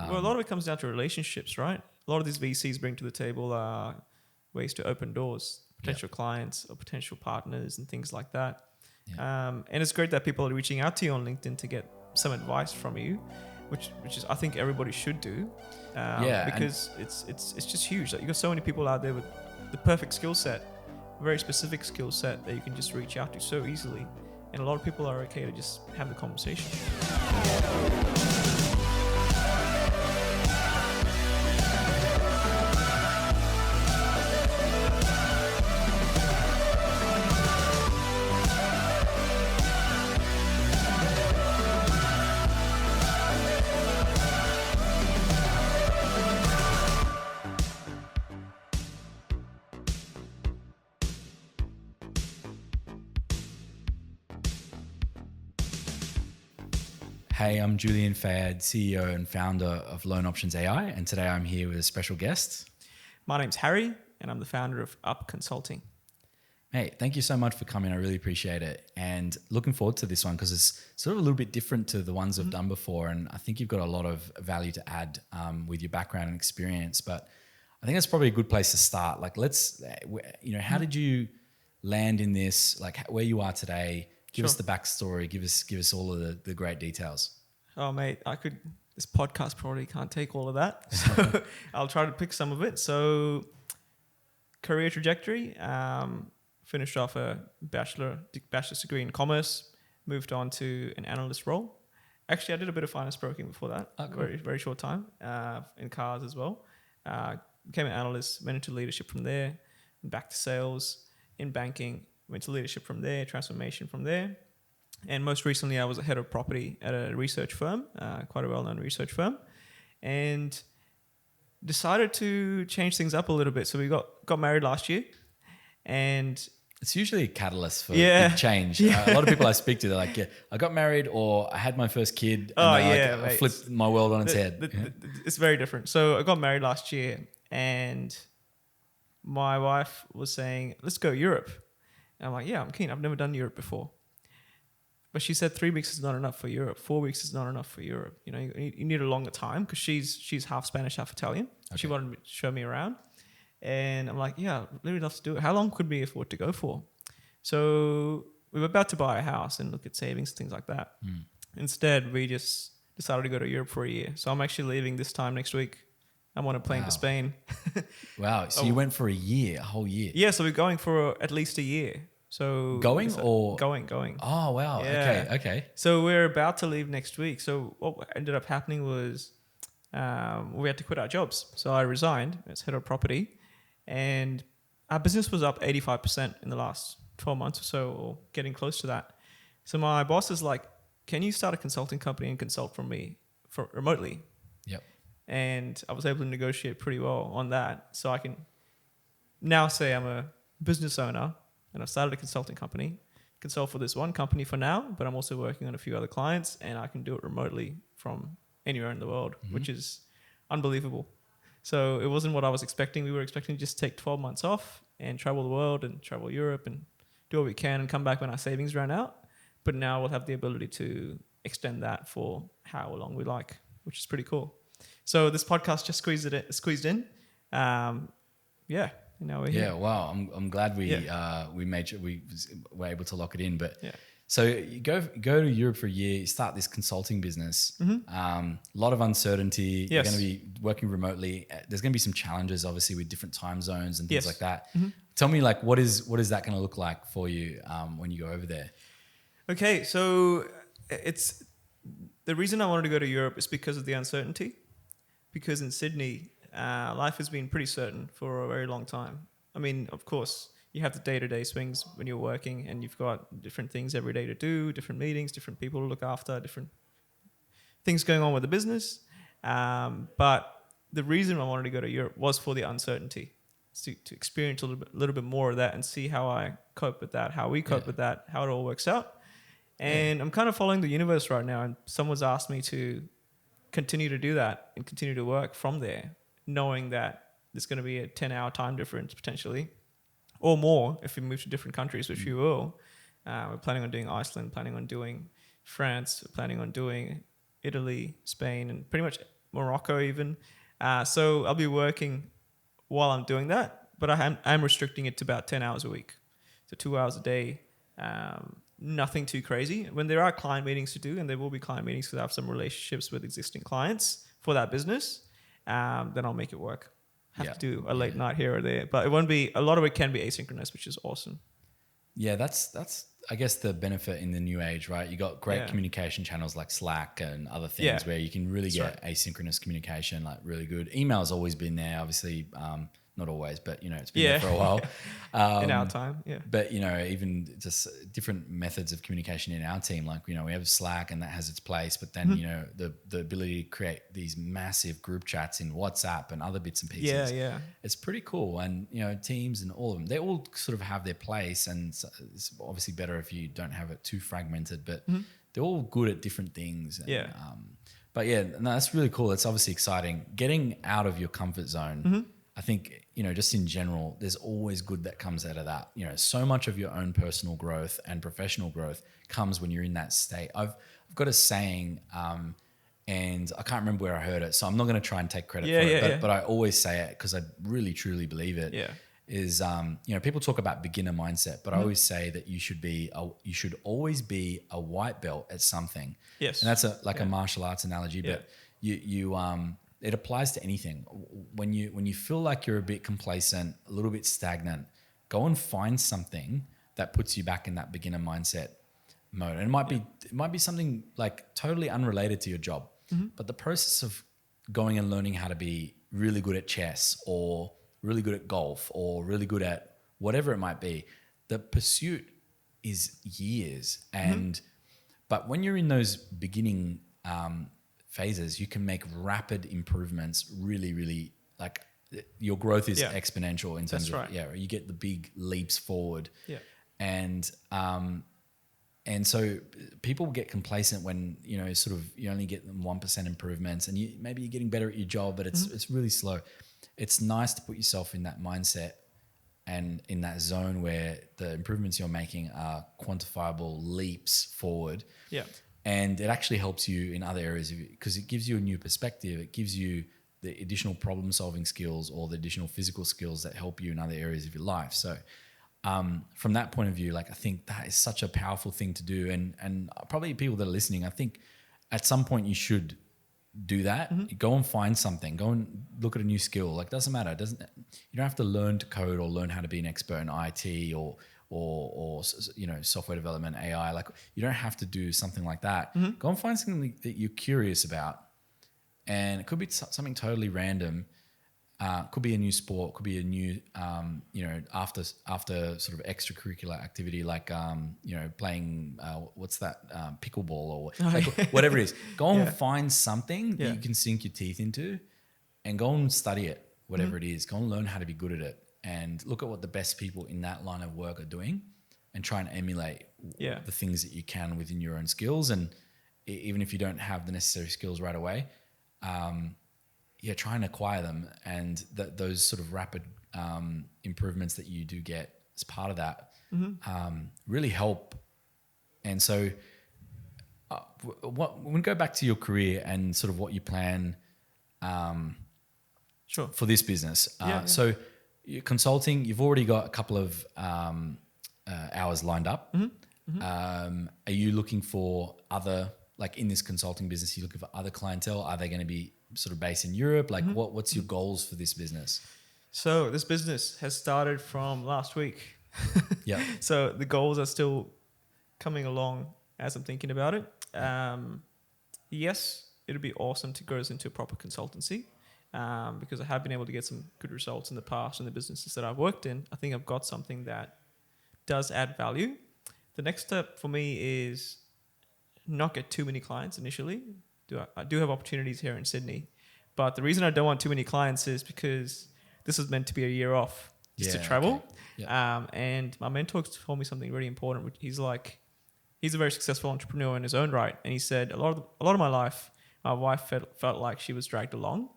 Well, a lot of it comes down to relationships, right? A lot of these VCs bring to the table ways to open doors, potential clients or potential partners and things like that. And it's great that people are reaching out to you on LinkedIn to get some advice from you, which is I think everybody should do, because it's just huge. Like, you got so many people out there with the perfect skill set, very specific skill set that you can just reach out to so easily, and a lot of people are okay to just have the conversation. Hey, I'm Julian Fayad, CEO and founder of LoanOptions.ai, and today I'm here with a special guest. My name's Harry, and I'm the founder of Up Consulting. Hey, thank you so much for coming. I really appreciate it. And looking forward to this one because it's sort of a little bit different to the ones I've done before. And I think you've got a lot of value to add with your background and experience. But I think that's probably a good place to start. Like, how did you land in this? Like, where you are today? Give us the backstory. Give us all of the great details. Oh, mate, this podcast probably can't take all of that. So I'll try to pick some of it. So career trajectory, finished off a bachelor's degree in commerce, moved on to an analyst role. Actually, I did a bit of finance broking before that, very, very short time, in cars as well. Became an analyst, went into leadership from there, back to sales in banking, went to leadership from there, transformation from there. And most recently, I was a head of property at a research firm, quite a well-known research firm, and decided to change things up a little bit. So we got married last year, and it's usually a catalyst for big change. A lot of people I speak to, they're like, I got married or I had my first kid and I flipped my world on its head. It's very different. So I got married last year and my wife was saying, let's go Europe. And I'm like, yeah, I'm keen. I've never done Europe before. But she said 3 weeks is not enough for Europe. 4 weeks is not enough for Europe. You know, you need a longer time because she's half Spanish, half Italian. Okay. She wanted to show me around. And I'm like, yeah, really love to do it. How long could we afford to go for? So we were about to buy a house and look at savings, things like that. Instead, we just decided to go to Europe for a year. So I'm actually leaving this time next week. I'm on a plane to Spain. Wow. So you went for a year, a whole year? Yeah. So we're going for at least a year. So going. Oh, wow. Yeah. Okay. So we're about to leave next week. So what ended up happening was we had to quit our jobs. So I resigned as head of property. And our business was up 85% in the last 12 months or so, or getting close to that. So my boss is like, can you start a consulting company and consult from me remotely? Yep. And I was able to negotiate pretty well on that. So I can now say I'm a business owner and I've started a consulting company, consult for this one company for now, but I'm also working on a few other clients and I can do it remotely from anywhere in the world, which is unbelievable. So it wasn't what I was expecting. We were expecting to just take 12 months off and travel the world and travel Europe and do what we can and come back when our savings ran out. But now we'll have the ability to extend that for how long we like, which is pretty cool. So this podcast just squeezed in. Now we're here. Yeah, wow. I'm glad we made sure we were able to lock it in. But so you go to Europe for a year, you start this consulting business. A lot of uncertainty. Yes. You're going to be working remotely. There's going to be some challenges, obviously, with different time zones and things like that. Tell me, like, what is that going to look like for you when you go over there? Okay, so it's the reason I wanted to go to Europe is because of the uncertainty. Because in Sydney, life has been pretty certain for a very long time. I mean, of course, you have the day-to-day swings when you're working and you've got different things every day to do, different meetings, different people to look after, different things going on with the business. But the reason I wanted to go to Europe was for the uncertainty, to experience a little bit more of that and see how I cope with that, how we cope with that, how it all works out. And I'm kind of following the universe right now. And someone's asked me to continue to do that and continue to work from there, knowing that there's going to be a 10-hour time difference potentially, or more if we move to different countries, which we will. We're planning on doing Iceland, planning on doing France, planning on doing Italy, Spain, and pretty much Morocco even. So I'll be working while I'm doing that, but I'm restricting it to about 10 hours a week. So 2 hours a day. Nothing too crazy. When there are client meetings to do, and there will be client meetings because I have some relationships with existing clients for that business, then I'll make it work. Have to do a late night here or there, but it won't be, a lot of it can be asynchronous, which is awesome. Yeah, that's I guess the benefit in the new age, right? You got great communication channels like Slack and other things where you can really get asynchronous communication, like really good. Email's always been there, obviously, not always, but it's been there for a while. In our time, But even just different methods of communication in our team, like we have Slack and that has its place, but then the ability to create these massive group chats in WhatsApp and other bits and pieces, it's pretty cool. And Teams and all of them, they all sort of have their place, and it's obviously better if you don't have it too fragmented, but they're all good at different things. And, but no, that's really cool. It's obviously exciting. Getting out of your comfort zone. I think, just in general, there's always good that comes out of that. So much of your own personal growth and professional growth comes when you're in that state. I've got a saying, and I can't remember where I heard it, so I'm not going to try and take credit for it, but I always say it because I really, truly believe it. Is people talk about beginner mindset, but I always say that you should always be a white belt at something. Yes. And that's a martial arts analogy, but it applies to anything. When you feel like you're a bit complacent, a little bit stagnant, go and find something that puts you back in that beginner mindset mode. And it might be something like totally unrelated to your job, but the process of going and learning how to be really good at chess or really good at golf or really good at whatever it might be, the pursuit is years. But when you're in those beginning phases, you can make rapid improvements. Really, really, like your growth is exponential in terms of you get the big leaps forward. And so people get complacent when you only get them 1% improvements, and maybe you're getting better at your job, but it's really slow. It's nice to put yourself in that mindset and in that zone where the improvements you're making are quantifiable leaps forward. And it actually helps you in other areas because it gives you a new perspective. It gives you the additional problem solving skills or the additional physical skills that help you in other areas of your life. So from that point of view, I think that is such a powerful thing to do. And probably people that are listening, I think at some point you should do that. Go and find something. Go and look at a new skill. Doesn't matter. You don't have to learn to code or learn how to be an expert in IT or software development, AI. You don't have to do something like that. Go and find something that you're curious about, and it could be something totally random. Could be a new sport. Could be a new after sort of extracurricular activity playing what's that pickleball or whatever it is. Go and find something that you can sink your teeth into, and go and study it. Whatever it is, go and learn how to be good at it. And look at what the best people in that line of work are doing and try and emulate the things that you can within your own skills. And even if you don't have the necessary skills right away, try and acquire them. And those sort of rapid improvements that you do get as part of that really help. And so when we go back to your career and sort of what you plan for this business. So you're consulting, you've already got a couple of hours lined up. Are you looking for other, in this consulting business, you're looking for other clientele? Are they going to be sort of based in Europe? What's your goals for this business? So this business has started from last week. So the goals are still coming along as I'm thinking about it. Yes, it'd be awesome to go into a proper consultancy. Because I have been able to get some good results in the past in the businesses that I've worked in. I think I've got something that does add value. The next step for me is not get too many clients initially. I do have opportunities here in Sydney, but the reason I don't want too many clients is because this is meant to be a year off just to travel. And my mentor told me something really important. He's a very successful entrepreneur in his own right, and he said a lot of my life, my wife felt like she was dragged along.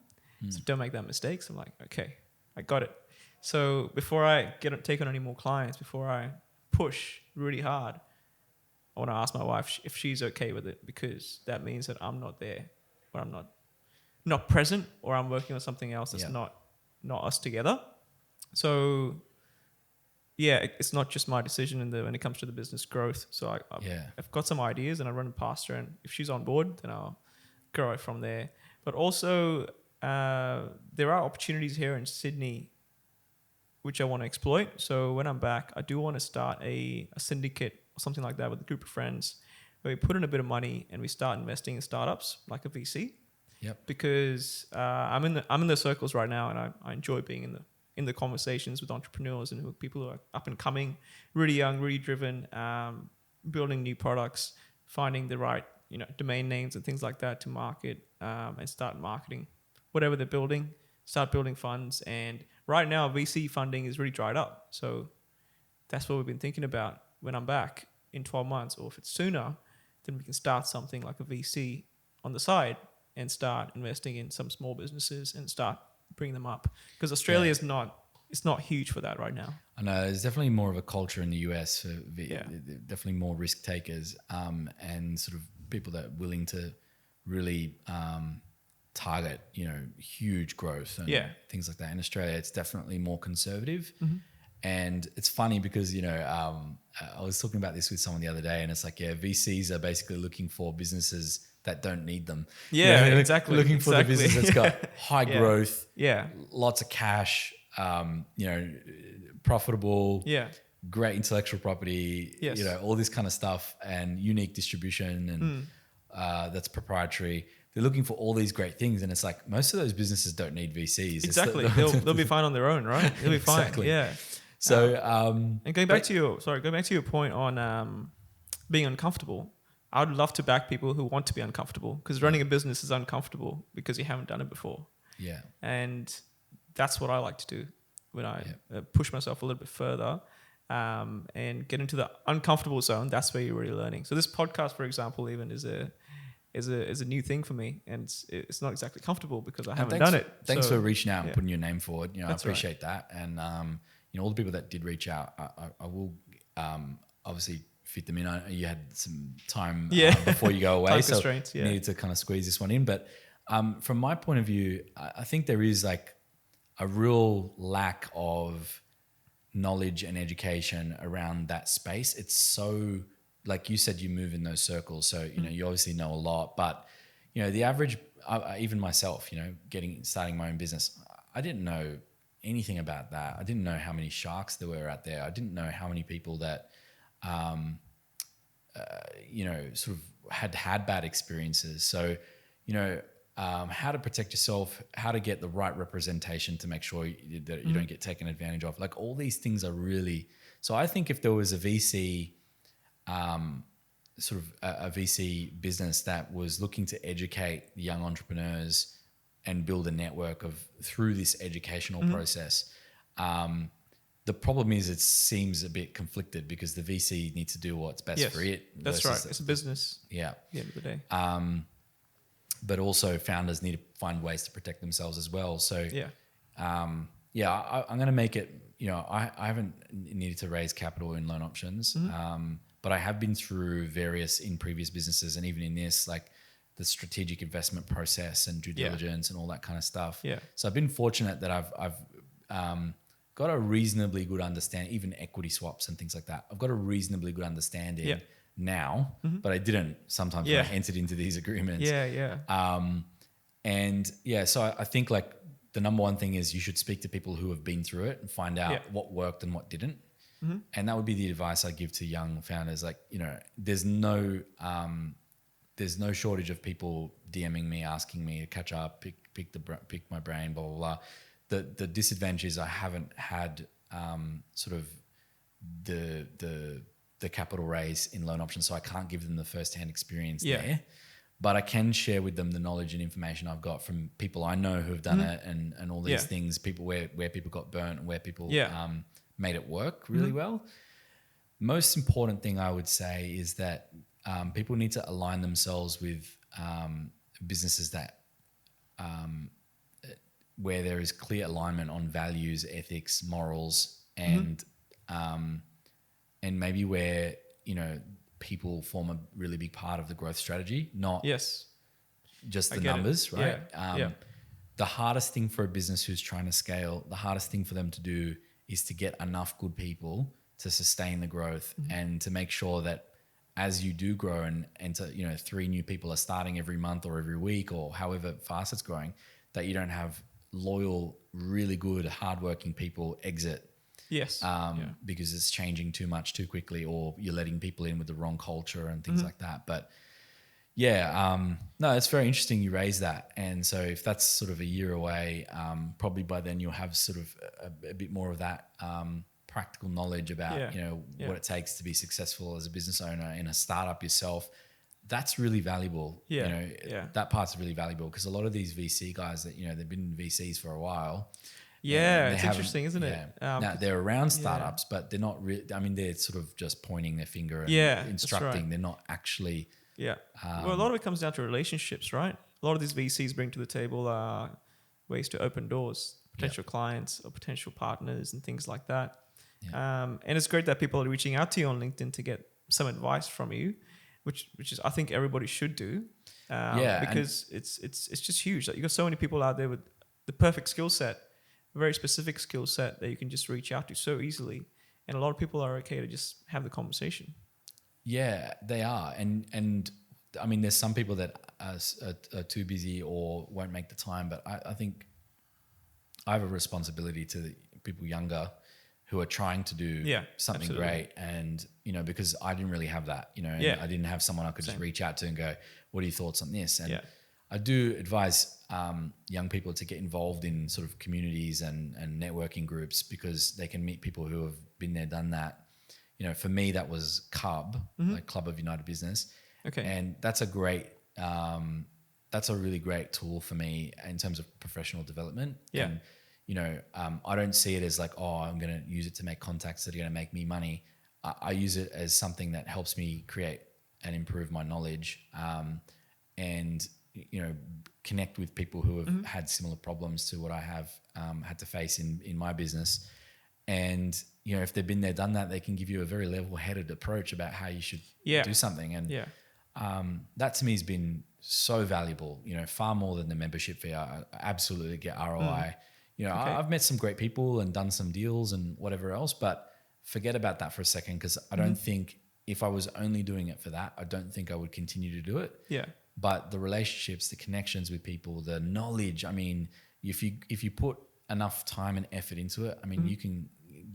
So don't make that mistake. So I'm like, okay, I got it. So before I take on any more clients, before I push really hard, I want to ask my wife if she's okay with it, because that means that I'm not there, or I'm not not present, or I'm working on something else that's Yeah. not us together. So yeah, it's not just my decision when it comes to the business growth. So Yeah. I've got some ideas and I run it past her, and if she's on board, then I'll grow it from there. But also, there are opportunities here in Sydney which I want to exploit. So when I'm back, I do want to start a syndicate or something like that with a group of friends where we put in a bit of money and we start investing in startups like a VC. Yep. Because I'm in the circles right now, and I enjoy being in the conversations with entrepreneurs and people who are up and coming, really young, really driven, building new products, finding the right domain names and things like that to market, and start marketing whatever they're building. Start building funds, and right now VC funding is really dried up. So that's what we've been thinking about. When I'm back in 12 months, or if it's sooner, then we can start something like a VC on the side and start investing in some small businesses and start bringing them up. Because Australia is not huge for that right now. I know there's definitely more of a culture in the US for Yeah. definitely more risk takers, and sort of people that are willing to really target, huge growth and things like that. In Australia, it's definitely more conservative. Mm-hmm. And it's funny because, I was talking about this with someone the other day, and it's like, VCs are basically looking for businesses that don't need them. Yeah, they're exactly. Looking for the business that's got high Yeah. growth, Yeah. lots of cash, profitable, great intellectual property, Yes. all this kind of stuff, and unique distribution, and that's proprietary. They're looking for all these great things, and it's like most of those businesses don't need VCs. Exactly. They'll be fine on their own, right? They'll be fine. Exactly. Yeah. So, and going back to your point on being uncomfortable, I would love to back people who want to be uncomfortable, because running a business is uncomfortable because you haven't done it before. Yeah. And that's what I like to do when I push myself a little bit further, and get into the uncomfortable zone. That's where you're really learning. So this podcast, for example, even is a new thing for me, and it's not exactly comfortable because I haven't done it. Thanks for reaching out and putting your name forward. I That's appreciate that. And all the people that did reach out, I will obviously fit them in. You had some time before you go away, Time so constraints, needed to kind of squeeze this one in. But from my point of view, I think there is like a real lack of knowledge and education around that space. It's so, like you said, you move in those circles, so you obviously know a lot. But the average, even myself, starting my own business, I didn't know anything about that. I didn't know how many sharks there were out there. I didn't know how many people that sort of had bad experiences. So how to protect yourself, how to get the right representation to make sure that you don't get taken advantage of. Like all these things are really. So I think if there was a VC, sort of a VC business that was looking to educate young entrepreneurs and build a network through this educational process. The problem is it seems a bit conflicted because the VC needs to do what's best for it. That's right. It's a business. Yeah. At the end of the day. But also founders need to find ways to protect themselves as well. So I'm going to make it, I haven't needed to raise capital in loan options, but I have been through in previous businesses, and even in this, like the strategic investment process and due diligence and all that kind of stuff. Yeah. So I've been fortunate that I've got a reasonably good understanding, even equity swaps and things like that. I've got a reasonably good understanding now, but I didn't sometimes when I entered into these agreements. So I think like the number one thing is you should speak to people who have been through it and find out what worked and what didn't. And that would be the advice I give to young founders. Like, there's no shortage of people DMing me, asking me to catch up, pick my brain, blah, blah, blah. The disadvantage is I haven't had sort of the capital raise in loan options, so I can't give them the first-hand experience there. But I can share with them the knowledge and information I've got from people I know who have done it, and all these things, people where people got burnt and where people made it work really well. Most important thing I would say is that people need to align themselves with businesses that where there is clear alignment on values, ethics, morals, and maybe where people form a really big part of the growth strategy. Not just I the get it. numbers, right? Yeah. The hardest thing for a business who's trying to scale, the hardest thing for them to do is to get enough good people to sustain the growth and to make sure that as you do grow and to, 3 new people are starting every month or every week or however fast it's growing, that you don't have loyal, really good, hardworking people exit Yes. because it's changing too much too quickly, or you're letting people in with the wrong culture and things like that. But no, it's very interesting you raise that. And so if that's sort of a year away, probably by then you'll have sort of a bit more of that practical knowledge about, what it takes to be successful as a business owner in a startup yourself. That's really valuable. That part's really valuable because a lot of these VC guys that, they've been VCs for a while. Yeah, it's interesting, isn't it? Now they're around startups, but they're not really, they're sort of just pointing their finger and instructing. That's right. They're not actually. Yeah. Well, a lot of it comes down to relationships, right? A lot of these VCs bring to the table ways to open doors, potential clients or potential partners and things like that. Yeah. And it's great that people are reaching out to you on LinkedIn to get some advice from you, which is I think everybody should do. Because it's just huge. Like, you got so many people out there with the perfect skill set, a very specific skill set that you can just reach out to so easily. And a lot of people are okay to just have the conversation. Yeah, they are. And there's some people that are too busy or won't make the time, but I think I have a responsibility to the people younger who are trying to do something absolutely. Great. And, because I didn't really have that, and I didn't have someone I could just reach out to and go, what are your thoughts on this? And I do advise young people to get involved in sort of communities and networking groups because they can meet people who have been there, done that. For me, that was CUB, like Club of United Business. Okay. And that's a really great tool for me in terms of professional development. Yeah. And, I don't see it as like, I'm going to use it to make contacts that are going to make me money. I use it as something that helps me create and improve my knowledge and, connect with people who have had similar problems to what I have had to face in my business. And, if they've been there, done that, they can give you a very level-headed approach about how you should do something. And that to me has been so valuable, far more than the membership fee. I absolutely get ROI. I've met some great people and done some deals and whatever else, but forget about that for a second because I don't think if I was only doing it for that, I don't think I would continue to do it. Yeah. But the relationships, the connections with people, the knowledge, if you put enough time and effort into it, you can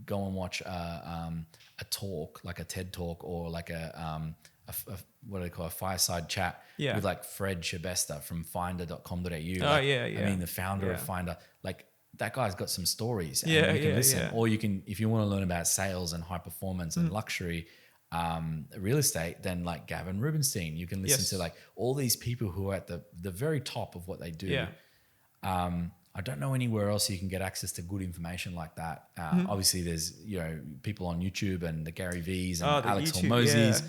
go and watch a talk, like a TED talk or like what do they call a fireside chat with like Fred Shabesta from finder.com.au. The founder of Finder, like that guy's got some stories and you can listen. Or you can, if you want to learn about sales and high performance and luxury real estate, then like Gavin Rubenstein, you can listen to like all these people who are at the very top of what they do. I don't know anywhere else you can get access to good information like that. Obviously, there's people on YouTube and the Gary V's and Alex Hormozzi's,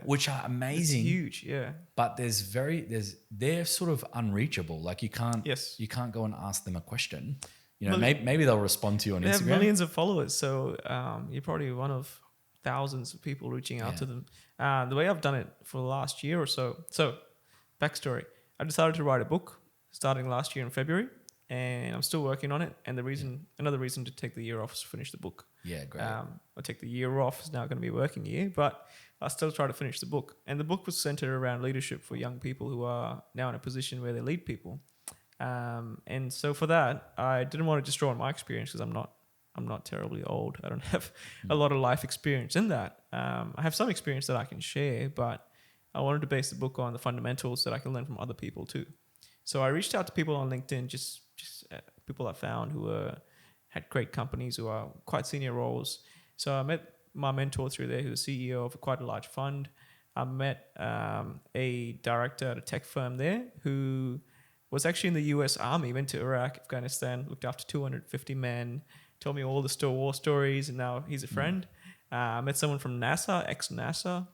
which are amazing, it's huge, But they're sort of unreachable. Like you can't go and ask them a question. Maybe they'll respond to you on Instagram. They have millions of followers, so you're probably one of thousands of people reaching out to them. The way I've done it for the last year or so. So, backstory: I decided to write a book starting last year in February. And I'm still working on it. And another reason to take the year off is to finish the book. Yeah, great. I take the year off. It's now going to be a working year, but I still try to finish the book. And the book was centered around leadership for young people who are now in a position where they lead people. And so for that, I didn't want to just draw on my experience because I'm not terribly old. I don't have a lot of life experience in that. I have some experience that I can share, but I wanted to base the book on the fundamentals that I can learn from other people too. So I reached out to people on LinkedIn, just people I found who had great companies who are quite senior roles. So I met my mentor through there, who's CEO of quite a large fund. I met a director at a tech firm there who was actually in the US Army, went to Iraq, Afghanistan, looked after 250 men, told me all the war stories, and now he's a friend. I met someone from NASA, ex-NASA.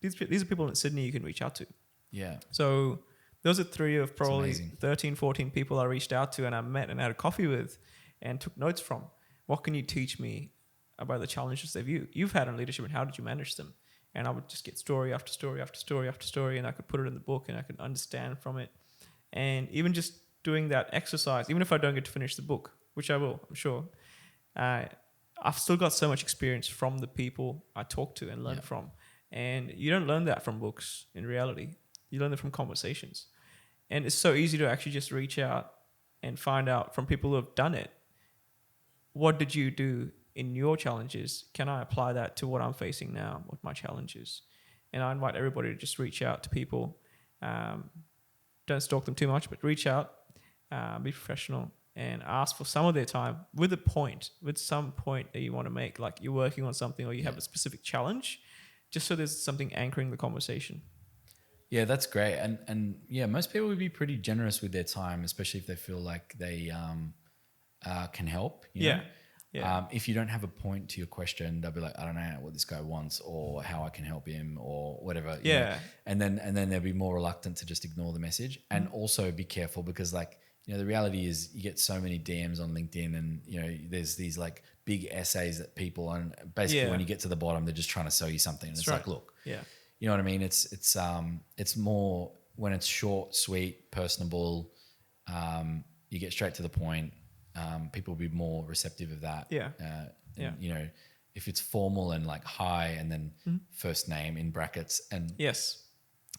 These are people in Sydney you can reach out to. Yeah. So those are 3 of probably 13, 14 people I reached out to and I met and had a coffee with and took notes from. What can you teach me about the challenges that you've had in leadership and how did you manage them? and I would just get story after story after story after story, and I could put it in the book and I could understand from it. And even just doing that exercise, even if I don't get to finish the book, which I will, I'm sure, uh, I've still got so much experience from the people I talk to and learn from. And you don't learn that from books in reality. You learn it from conversations. And it's so easy to actually just reach out and find out from people who have done it. What did you do in your challenges? Can I apply that to what I'm facing now, what my challenge is? And I invite everybody to just reach out to people. Don't stalk them too much, but reach out, be professional, and ask for some of their time with some point that you want to make, like you're working on something or you have a specific challenge, just so there's something anchoring the conversation. Yeah, that's great. And yeah, most people would be pretty generous with their time, especially if they feel like they can help. You know? Yeah. If you don't have a point to your question, they'll be like, I don't know what this guy wants or how I can help him or whatever. You know? And then they'll be more reluctant to just ignore the message. And also be careful because like, you know, the reality is you get so many DMs on LinkedIn and, you know, there's these like big essays that people, and basically when you get to the bottom, they're just trying to sell you something. And it's like, look, you know what I mean? It's more when it's short, sweet, personable, you get straight to the point. People will be more receptive of that. And, you know, if it's formal and like hi and then first name in brackets and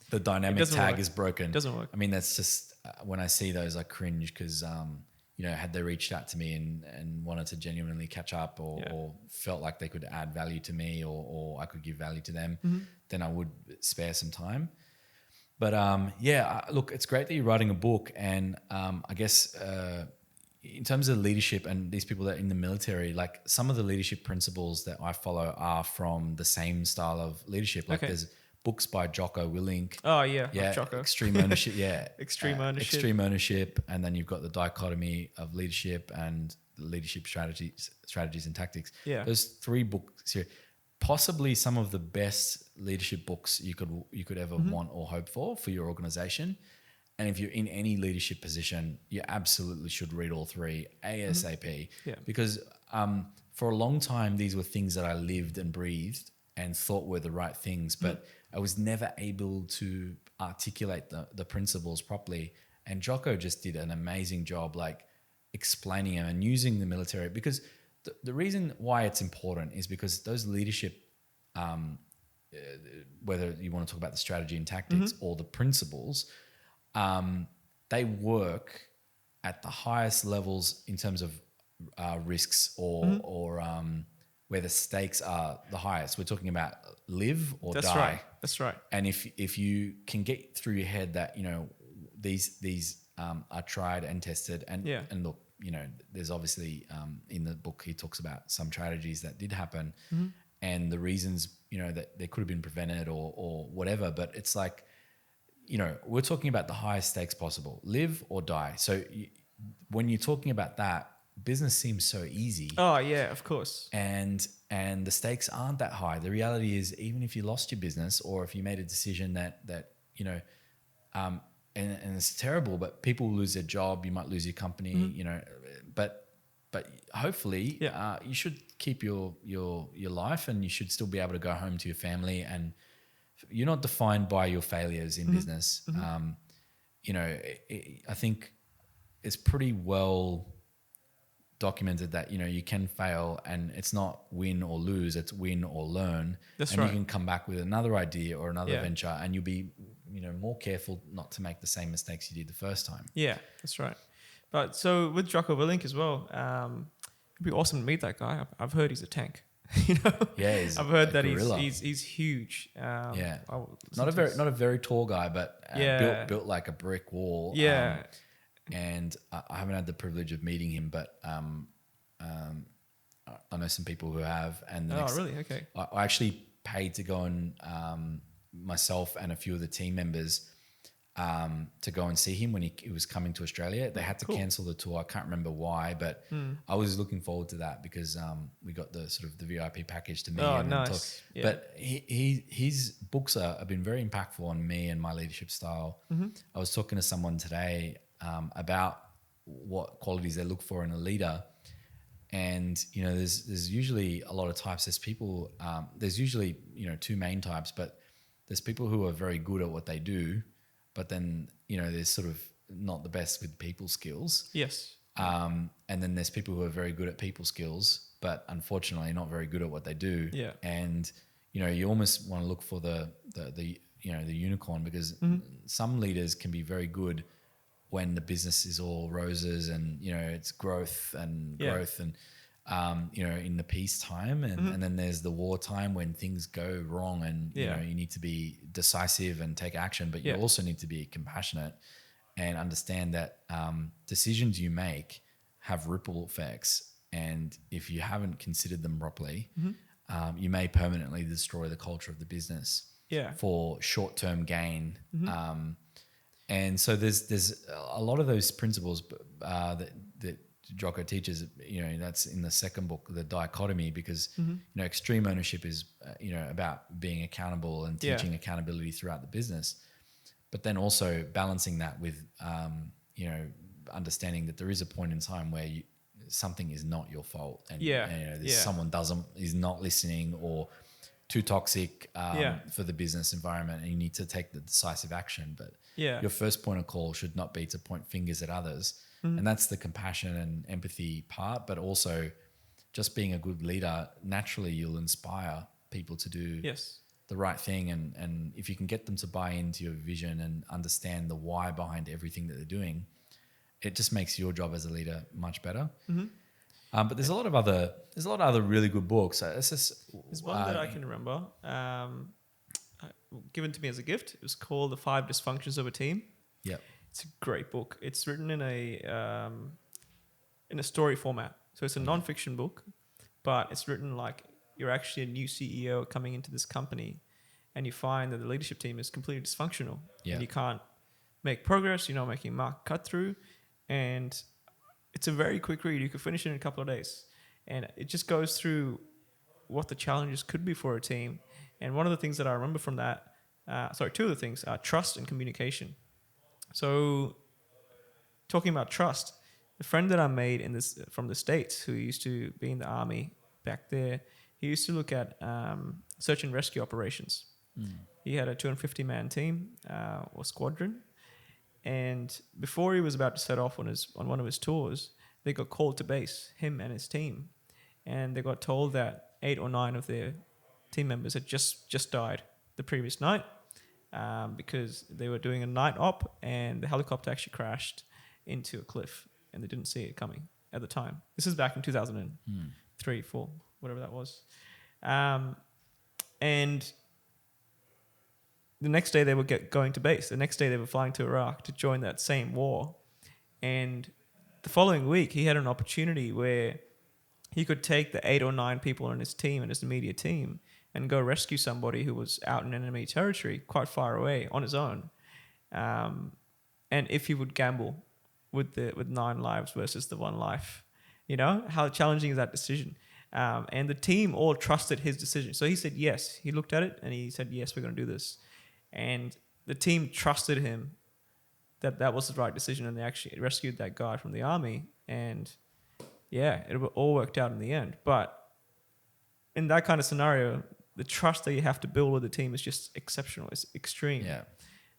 the dynamic tag is broken. Doesn't work. I mean, that's just when I see those, I cringe because, you know, had they reached out to me and wanted to genuinely catch up or felt like they could add value to me or I could give value to them, then I would spare some time. But look, it's great that you're writing a book. And I guess in terms of leadership and these people that are in the military, like some of the leadership principles that I follow are from the same style of leadership. Like there's books by Jocko Willink. Oh yeah, Jocko. Extreme ownership. Extreme ownership. Extreme ownership, and then you've got the dichotomy of leadership and leadership strategies and tactics. Yeah, those 3 books here, possibly some of the best leadership books you could ever want or hope for your organization. And if you're in any leadership position, you absolutely should read all 3 ASAP. Because for a long time, these were things that I lived and breathed and thought were the right things, but I was never able to articulate the principles properly. And Jocko just did an amazing job, like explaining them and using the military. Because the reason why it's important is because those leadership, whether you want to talk about the strategy and tactics or the principles, they work at the highest levels in terms of risks or where the stakes are the highest. We're talking about live or die. That's right. And if you can get through your head that, you know, these are tried and tested and look, you know, there's obviously in the book he talks about some tragedies that did happen and the reasons, you know, that they could have been prevented or whatever. But it's like, you know, we're talking about the highest stakes possible, live or die. So when you're talking about that, business seems so easy. Oh yeah, of course. And the stakes aren't that high. The reality is, even if you lost your business or if you made a decision that you know, and it's terrible, but people lose their job, you might lose your company, you know, but hopefully you should keep your life and you should still be able to go home to your family, and you're not defined by your failures in business. You know, I think it's pretty well documented that, you know, you can fail and it's not win or lose, it's win or learn. That's and right. You can come back with another idea or another venture and you'll be, you know, more careful not to make the same mistakes you did the first time. Yeah, that's right. But so with Jocko Willink as well, it'd be awesome to meet that guy. I've heard he's a tank. You know, I've heard that he's huge. Not a very tall guy, but built like a brick wall. And I haven't had the privilege of meeting him, but I know some people who have. And really? Okay. I actually paid to go and myself and a few of the team members to go and see him when he was coming to Australia. They had to cancel the tour. I can't remember why, but I was looking forward to that because we got the sort of the VIP package to meet him. Nice. Yeah. But his books have been very impactful on me and my leadership style. I was talking to someone today about what qualities they look for in a leader. And there's usually a lot of types. There's people. There's usually two main types, but there's people who are very good at what they do, but then there's sort of not the best with people skills. Yes. And then there's people who are very good at people skills, but unfortunately not very good at what they do. Yeah. And you almost want to look for the unicorn, because some leaders can be very good when the business is all roses and it's growth and in the peacetime, and then there's the wartime when things go wrong and you need to be decisive and take action, but you also need to be compassionate and understand that decisions you make have ripple effects, and if you haven't considered them properly, you may permanently destroy the culture of the business for short-term gain. And so there's a lot of those principles that Jocko teaches, that's in the second book, The Dichotomy, because extreme ownership is about being accountable and teaching accountability throughout the business, but then also balancing that with understanding that there is a point in time where something is not your fault, and someone is not listening or too toxic for the business environment, and you need to take the decisive action. But your first point of call should not be to point fingers at others. And that's the compassion and empathy part, but also just being a good leader, naturally you'll inspire people to do the right thing. And if you can get them to buy into your vision and understand the why behind everything that they're doing, it just makes your job as a leader much better. But there's a lot of other really good books. There's one that I can remember, given to me as a gift. It was called The 5 Dysfunctions of a Team. Yeah. It's a great book. It's written in a story format. So it's a non-fiction book, but it's written like you're actually a new CEO coming into this company, and you find that the leadership team is completely dysfunctional. And you can't make progress. You're not making market cut through. And it's a very quick read. You could finish it in a couple of days. And it just goes through what the challenges could be for a team. And one of the things that I remember from that, two of the things are trust and communication. So talking about trust, the friend that I made from the States, who used to be in the army back there, he used to look at search and rescue operations. He had a 250-man team or squadron. And before he was about to set off on one of his tours, they got called to base, him and his team. And they got told that 8 or 9 of their team members had just died the previous night because they were doing a night op and the helicopter actually crashed into a cliff and they didn't see it coming at the time. This is back in 2003, 4, whatever that was. And the next day they were going to base. The next day they were flying to Iraq to join that same war. And the following week he had an opportunity where he could take the 8 or 9 people on his team and his immediate team and go rescue somebody who was out in enemy territory quite far away on his own. And if he would gamble with 9 lives versus the 1 life, how challenging is that decision? And the team all trusted his decision. So he said yes. He looked at it and he said, yes, we're going to do this. And the team trusted him that was the right decision, and they actually rescued that guy from the army. And it all worked out in the end. But in that kind of scenario, the trust that you have to build with the team is just exceptional. It's extreme.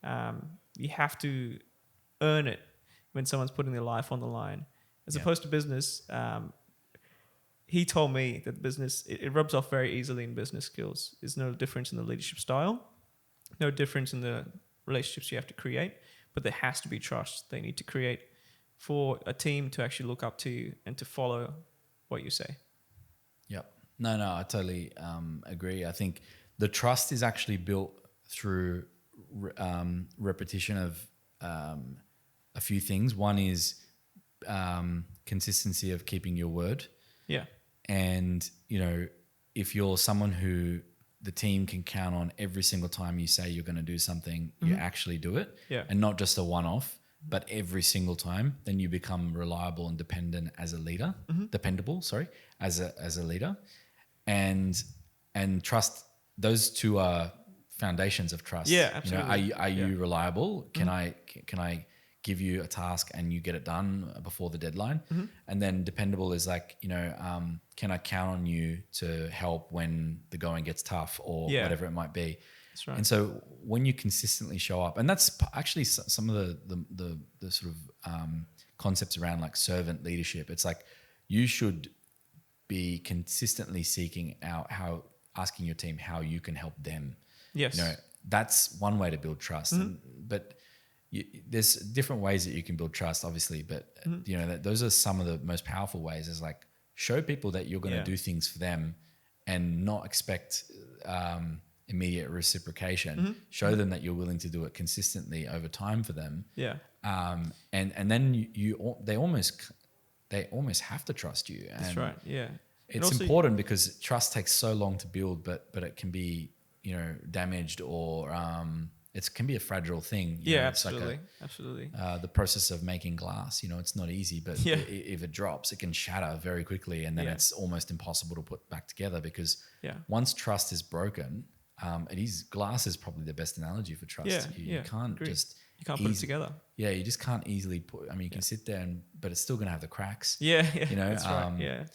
You have to earn it when someone's putting their life on the line. As opposed to business, he told me that business, it rubs off very easily in business skills. There's no difference in the leadership style, no difference in the relationships you have to create, but there has to be trust they need to create for a team to actually look up to you and to follow what you say. Yep. No, I totally agree. I think the trust is actually built through repetition of a few things. One is consistency of keeping your word. Yeah. And, if you're someone who the team can count on every single time you say you're going to do something, you actually do it. Yeah. And not just a one-off, but every single time, then you become reliable and dependent as a leader, as a leader. And trust, those two are foundations of trust. Yeah, absolutely. Are you reliable? Can I give you a task and you get it done before the deadline. And then dependable is like, can I count on you to help when the going gets tough or whatever it might be. That's right. And so when you consistently show up, and that's actually some of the sort of concepts around like servant leadership. It's like you should be consistently seeking out asking your team how you can help them. Yes. That's one way to build trust. But there's different ways that you can build trust, obviously. But those are some of the most powerful ways. Is like show people that you're going to do things for them, and not expect immediate reciprocation. Show them that you're willing to do it consistently over time for them. Yeah. And then they almost have to trust you. And That's right. Yeah. It's important because trust takes so long to build, but it can be damaged or it can be a fragile thing. Absolutely. Absolutely. The process of making glass, it's not easy, but if it drops, it can shatter very quickly, and then it's almost impossible to put back together because once trust is broken, glass is probably the best analogy for trust. You can't just you can't put it together. Yeah, you just can't easily put. I mean, you can sit there but it's still going to have the cracks. Yeah, that's right.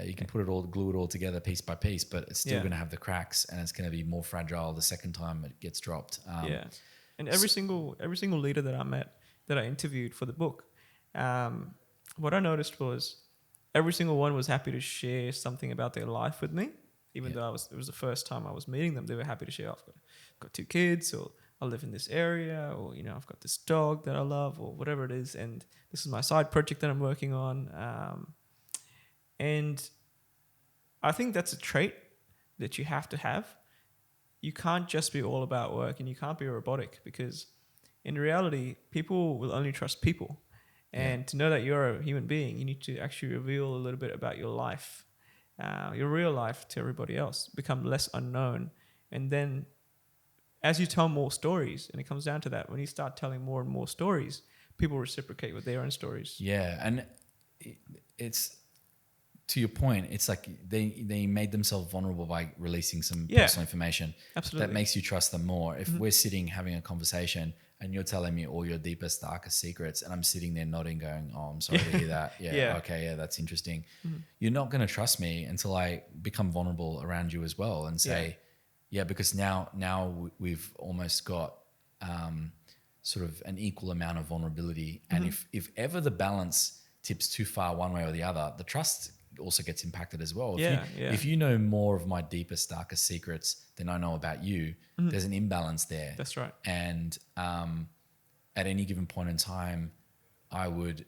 You can glue it all together piece by piece, but it's still going to have the cracks, and it's going to be more fragile the second time it gets dropped. And every single leader that I met, that I interviewed for the book, what I noticed was every single one was happy to share something about their life with me, even though it was the first time I was meeting them. They were happy to share, I've got 2 kids, or I live in this area, or I've got this dog that I love, or whatever it is, and this is my side project that I'm working on. And I think that's a trait that you have to have. You can't just be all about work, and you can't be robotic, because in reality, people will only trust people. And to know that you're a human being, you need to actually reveal a little bit about your life, your real life, to everybody else, become less unknown. And then as you tell more stories, and it comes down to that, when you start telling more and more stories, people reciprocate with their own stories. Yeah, and it's... To your point, it's like they made themselves vulnerable by releasing some personal information. Absolutely. That makes you trust them more. If we're sitting having a conversation and you're telling me all your deepest, darkest secrets, and I'm sitting there nodding, going, "Oh, I'm sorry to hear that. Okay, that's interesting." You're not going to trust me until I become vulnerable around you as well and say, because now we've almost got sort of an equal amount of vulnerability. And if ever the balance tips too far one way or the other, the trust also gets impacted as well. If you know more of my deepest, darkest secrets than I know about you, there's an imbalance there. That's right. And at any given point in time, I would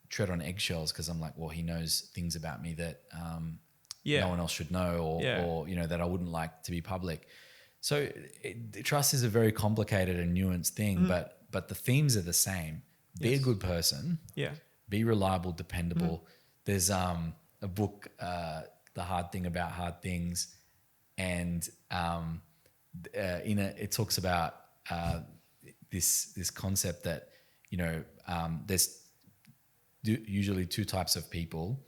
tread on eggshells because I'm like, well, he knows things about me that no one else should know, or that I wouldn't like to be public. So trust is a very complicated and nuanced thing, but the themes are the same. Be a good person. Yeah. Be reliable, dependable. There's a book, The Hard Thing About Hard Things, and it talks about this concept that there's usually 2 types of people.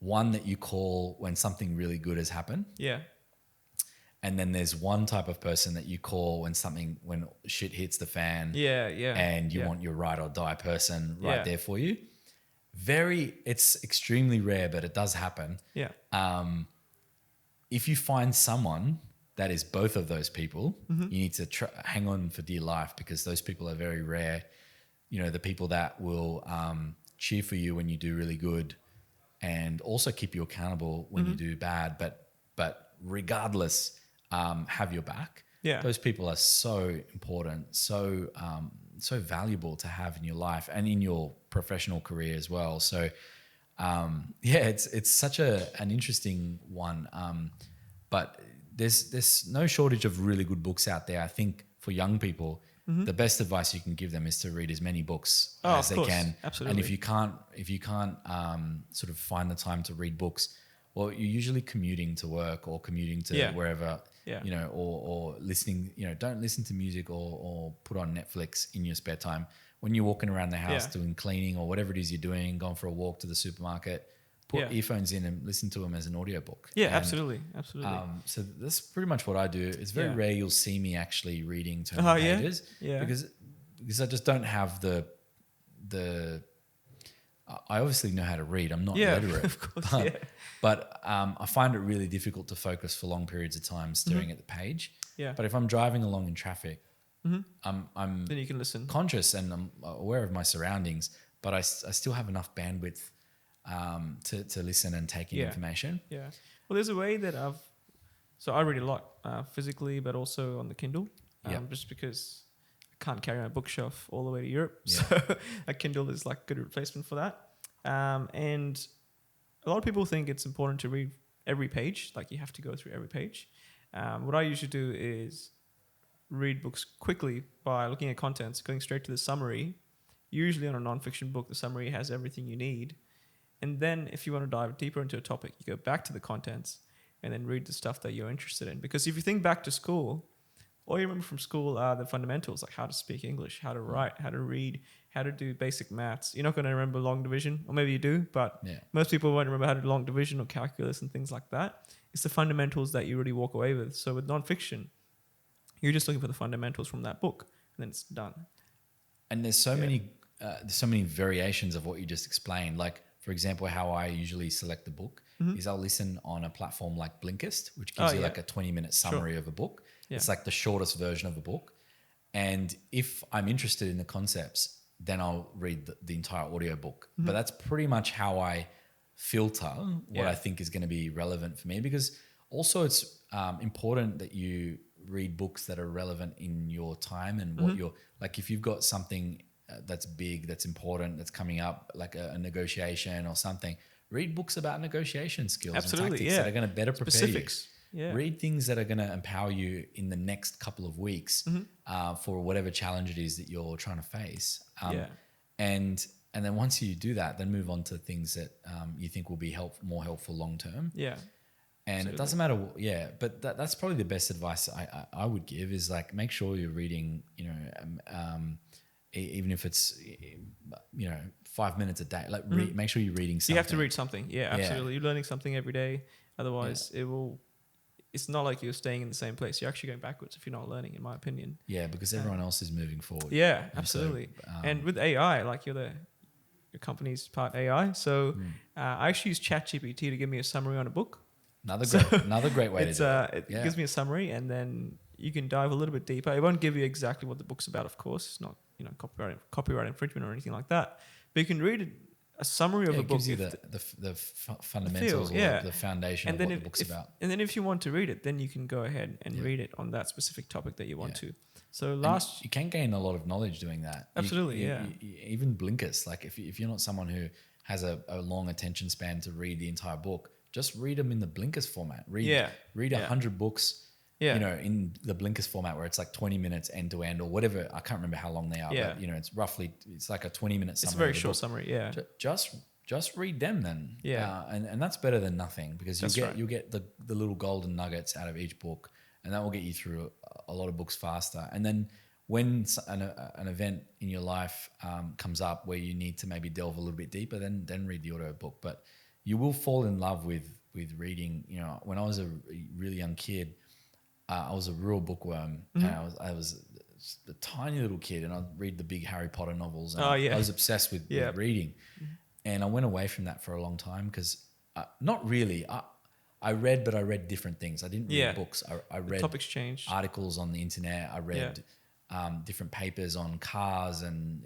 One that you call when something really good has happened. Yeah. And then there's one type of person that you call when shit hits the fan. Yeah. And you want your ride or die person right there for you. It's extremely rare, but it does happen. Yeah. If you find someone that is both of those people, you need to hang on for dear life, because those people are very rare. The people that will cheer for you when you do really good, and also keep you accountable when you do bad, but regardless, have your back. Yeah. Those people are so important, so valuable to have in your life and in your professional career as well. So, it's such an interesting one. But there's no shortage of really good books out there. I think for young people, the best advice you can give them is to read as many books as they can. Absolutely. And if you can't sort of find the time to read books, well, you're usually commuting to work or commuting to wherever. Yeah. Or listening, don't listen to music or put on Netflix in your spare time. When you're walking around the house doing cleaning or whatever it is you're doing, going for a walk to the supermarket, put earphones in and listen to them as an audiobook. Yeah, and, absolutely. So that's pretty much what I do. It's very rare you'll see me actually reading 200 pages because because I just don't have the. I obviously know how to read. I'm not literate, of course, but I find it really difficult to focus for long periods of time staring at the page. Yeah. But if I'm driving along in traffic, I'm Then you can listen. conscious and I'm aware of my surroundings, but I still have enough bandwidth to listen and take in information. Yeah. Well, there's a way that I read a lot physically, but also on the Kindle. Just because I can't carry my bookshelf all the way to Europe, so a Kindle is like a good replacement for that. And a lot of people think it's important to read every page, like you have to go through every page. What I usually do is read books quickly by looking at contents, going straight to the summary. Usually on a non-fiction book, the summary has everything you need. And then if you want to dive deeper into a topic, you go back to the contents and then read the stuff that you're interested in. Because if you think back to school, all you remember from school are the fundamentals, like how to speak English, how to write, how to read, how to do basic maths. You're not going to remember long division, or maybe you do, but most people won't remember how to do long division or calculus and things like that. It's the fundamentals that you really walk away with. So with nonfiction, you're just looking for the fundamentals from that book, and then it's done. And there's so many variations of what you just explained. Like, for example, how I usually select the book is I'll listen on a platform like Blinkist, which gives you like a 20-minute summary of a book. Yeah. It's like the shortest version of a book. And if I'm interested in the concepts, then I'll read the entire audio book. But that's pretty much how I filter what I think is going to be relevant for me, because also it's important that you read books that are relevant in your time and what you're like. If you've got something that's big, that's important, that's coming up, like a negotiation or something, read books about negotiation skills and tactics that are going to better prepare you. Yeah. Read things that are going to empower you in the next couple of weeks for whatever challenge it is that you're trying to face. And then once you do that, then move on to things that you think will be more helpful long term. Yeah. And it doesn't matter, but that's probably the best advice I would give is like make sure you're reading, even if it's 5 minutes a day, like make sure you're reading something. You have to read something. Yeah, absolutely. You're learning something every day. Otherwise, it's not like you're staying in the same place. You're actually going backwards if you're not learning, in my opinion. Yeah, because everyone else is moving forward. Yeah, absolutely. And with AI, like your company's part AI. So I actually use ChatGPT to give me a summary on a book. Another great way to do it. It gives me a summary, and then you can dive a little bit deeper. It won't give you exactly what the book's about, of course. It's not copyright infringement or anything like that. But you can read a summary of a book. It gives you the fundamentals, the foundation of what the book's about. And then if you want to read it, then you can go ahead and read it on that specific topic that you want to. So you can gain a lot of knowledge doing that. Absolutely, Even Blinkist, like if you're not someone who has a long attention span to read the entire book, just read them in the Blinkist format. Read 100 books. In the Blinkist format where it's like 20 minutes end to end or whatever. I can't remember how long they are, but it's like a 20-minute summary. It's a very short summary. Just read them then. And that's better than nothing, because you'll get the little golden nuggets out of each book, and that will get you through a lot of books faster. And then when an event in your life comes up where you need to maybe delve a little bit deeper, then read the audio book. But you will fall in love with reading. When I was a really young kid, I was a real bookworm. And I was a tiny little kid, and I'd read the big Harry Potter novels. And I was obsessed with reading. And I went away from that for a long time because not really. I read, but I read different things. I didn't read books. I read topics changed. Articles on the internet. I read different papers on cars, and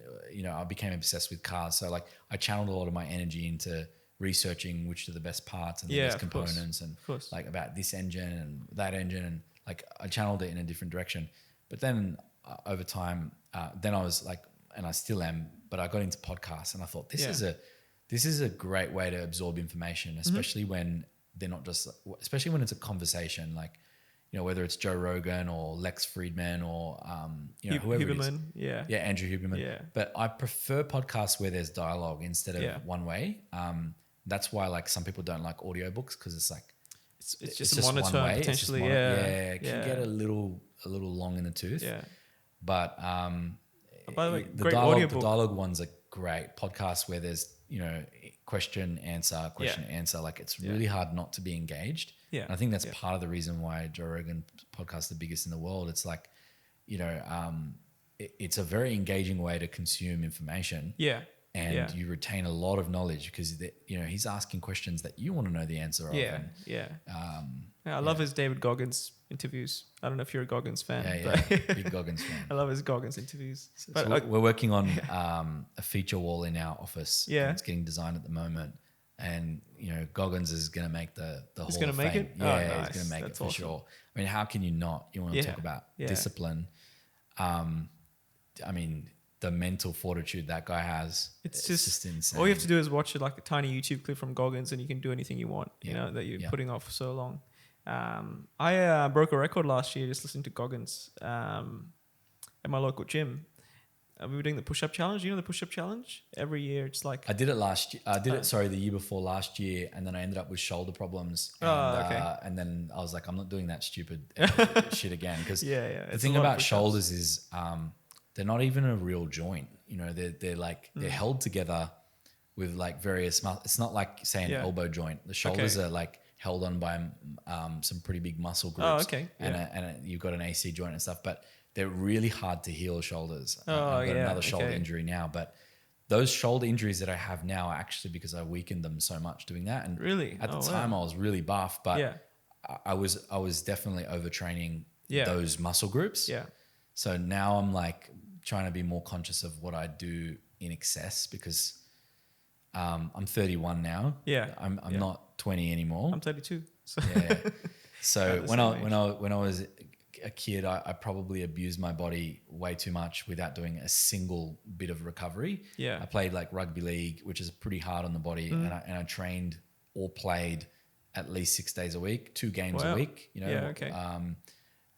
I became obsessed with cars. So like I channeled a lot of my energy into researching which are the best parts and the best components, and like about this engine and that engine, and like I channeled it in a different direction. But then over time, then I was like, and I still am, but I got into podcasts, and I thought this is a great way to absorb information, especially when they're not just, especially when it's a conversation, like whether it's Joe Rogan or Lex Friedman or whoever Huberman, it is. Andrew Huberman. But I prefer podcasts where there's dialogue instead of one way. That's why like some people don't like audiobooks, because it's like it's just monotone potentially. It can get a little long in the tooth. But by the way, the dialogue ones are great. Podcasts where there's question answer. Like it's really hard not to be engaged. And I think that's part of the reason why Joe Rogan podcast is the biggest in the world. It's like it's a very engaging way to consume information. Yeah. And Yeah. you retain a lot of knowledge because he's asking questions that you want to know the answer of. Yeah. And, Yeah. um, I love his David Goggins interviews. I don't know if you're a Goggins fan. yeah, But big Goggins fan. I love his Goggins interviews. So But we're working on a feature wall in our office. Yeah. And it's getting designed at the moment. And, Goggins is going to make the He's Hall gonna of make Fame. it? Yeah, Oh, he's nice. going to make That's it for awesome. sure. I mean, how can you not? You want to talk about discipline. I mean, the mental fortitude that guy has. It's just insane. all you have to do is watch like a tiny YouTube clip from Goggins, and you can do anything you want. You Yeah. know that you're Yeah. putting off for so long. I broke a record last year just listening to Goggins at my local gym. We were doing the push-up challenge. You know the push-up challenge? Every year, it's like I did it last year. I did it, the year before last year, and then I ended up with shoulder problems. And, okay. And then I was like, I'm not doing that stupid shit again. Because yeah. the thing about shoulders is they're not even a real joint. They're like they're held together with like various. It's not like say an elbow joint. The shoulders are like held on by some pretty big muscle groups. Oh, okay. And you've got an AC joint and stuff, but they're really hard to heal shoulders. Oh, I've got another shoulder injury now, but those shoulder injuries that I have now are actually because I weakened them so much doing that. And really, at the time I was really buff, but I was definitely overtraining those muscle groups. Yeah. So now I'm like trying to be more conscious of what I do in excess because I'm 31 now. Yeah. I'm not 20 anymore. I'm 32. So Yeah. So when I was a kid, I probably abused my body way too much without doing a single bit of recovery. Yeah. I played like rugby league, which is pretty hard on the body, and I trained or played at least 6 days a week, 2 games a week.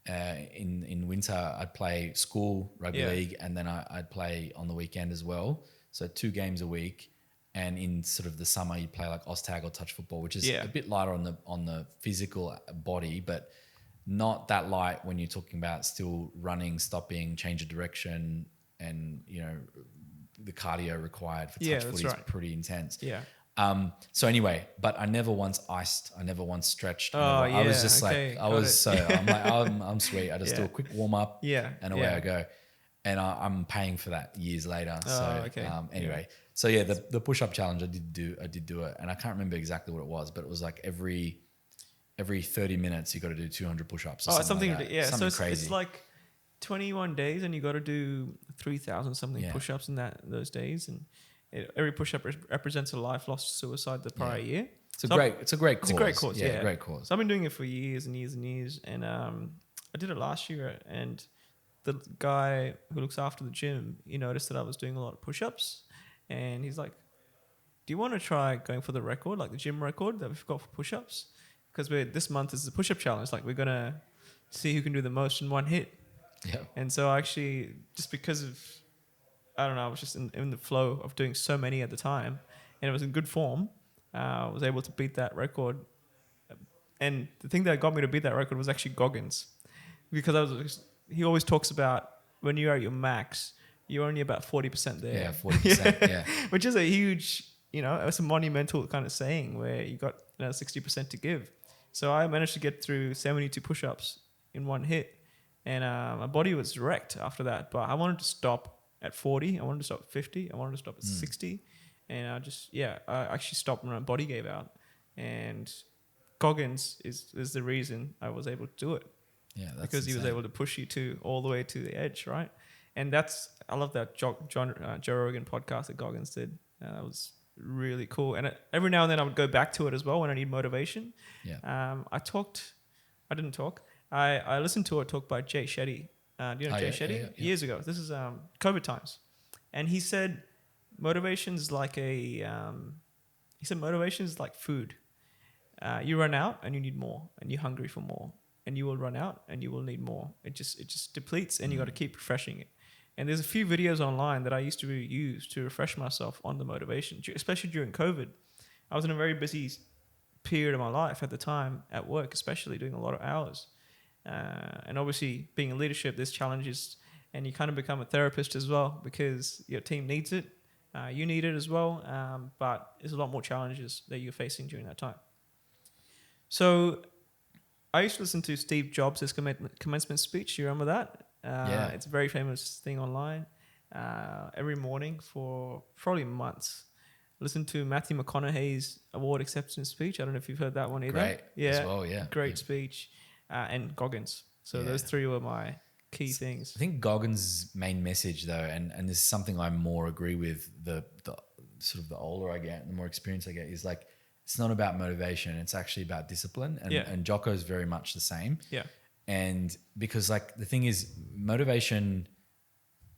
In winter, I'd play school rugby league, and then I'd play on the weekend as well. So 2 games a week. And in sort of the summer, you play like Oztag or touch football, which is a bit lighter on the physical body, but not that light when you're talking about still running, stopping, change of direction, and the cardio required for touch footy is pretty intense. Yeah. So anyway, but I never once iced. I never once stretched. I was just I'm like, I'm sweet. I just do a quick warm up, and away I go. And I'm paying for that years later. Anyway, so the push up challenge I did do it, and I can't remember exactly what it was, but it was like every 30 minutes you got to do 200 push ups. Something like that. so crazy. It's like 21 days, and you got to do 3,000 something push ups in those days, and every push up represents a life lost to suicide the prior year. It's a great cause. It's a great cause. Yeah, great cause. So I've been doing it for years and years and years, and I did it last year, and the guy who looks after the gym, he noticed that I was doing a lot of push-ups, and he's like, do you want to try going for the record, like the gym record that we've got for push-ups? Because this month is the push-up challenge. Like, we're going to see who can do the most in one hit. Yeah. And so actually, just because of, I don't know, I was just in the flow of doing so many at the time, and it was in good form, I was able to beat that record. And the thing that got me to beat that record was actually Goggins, because he always talks about when you're at your max, you're only about 40% there. Yeah, 40%. Yeah. Which is a huge, it's a monumental kind of saying where you got 60% to give. So I managed to get through 72 push-ups in one hit, and my body was wrecked after that. But I wanted to stop at 40. I wanted to stop at 50. I wanted to stop at 60. And I actually stopped when my body gave out. And Goggins is the reason I was able to do it. Yeah, that's because he was able to push you all the way to the edge, right? And I love that Joe Rogan podcast that Goggins did. That was really cool. And every now and then I would go back to it as well when I need motivation. Yeah. I listened to a talk by Jay Shetty. Do you know Jay Shetty? Yeah. Years ago. This is COVID times. And he said motivation is like food. You run out and you need more, and you're hungry for more. And you will run out and you will need more. It just depletes, and you got to keep refreshing it. And there's a few videos online that I used to use to refresh myself on the motivation, especially during COVID. I was in a very busy period of my life at the time, at work, especially doing a lot of hours. And obviously being in leadership, there's challenges, and you kind of become a therapist as well because your team needs it. You need it as well. But there's a lot more challenges that you're facing during that time. So I used to listen to Steve Jobs' commencement speech. You remember that? It's a very famous thing online. Every morning for probably months. Listen to Matthew McConaughey's award acceptance speech. I don't know if you've heard that one either. Great as well, yeah. Great speech. And Goggins. So those three were my key things. I think Goggins' main message though, and this is something I more agree with, the sort of the older I get, the more experience I get, is like, it's not about motivation, it's actually about discipline. And Jocko's very much the same. Yeah. And because like the thing is, motivation,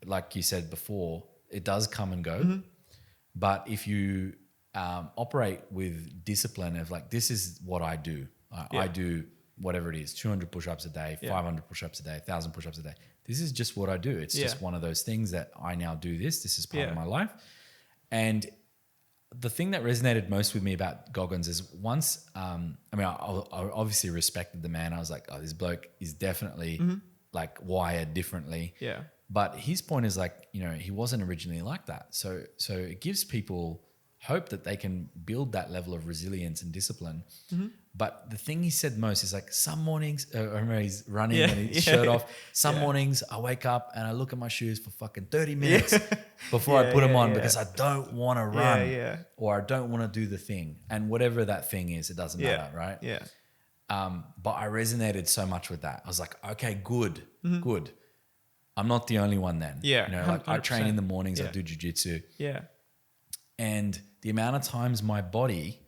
like you said before, it does come and go. But if you operate with discipline of like, this is what I do. I do whatever it is, 200 push-ups a day, 500 push-ups a day, 1,000 push-ups a day. This is just what I do. It's just one of those things that I now do this. This is part of my life. And the thing that resonated most with me about Goggins is once, I obviously respected the man. I was like, oh, this bloke is definitely like wired differently. Yeah. But his point is like, he wasn't originally like that. So it gives people hope that they can build that level of resilience and discipline. But the thing he said most is like, some mornings, I remember he's running and his shirt off. Some mornings I wake up and I look at my shoes for fucking 30 minutes before I put them on because I don't want to run or I don't want to do the thing. And whatever that thing is, it doesn't matter, right? Yeah. But I resonated so much with that. I was like, okay, good. I'm not the only one then. Yeah. Like I train in the mornings, I do jiu-jitsu. Yeah. And the amount of times my body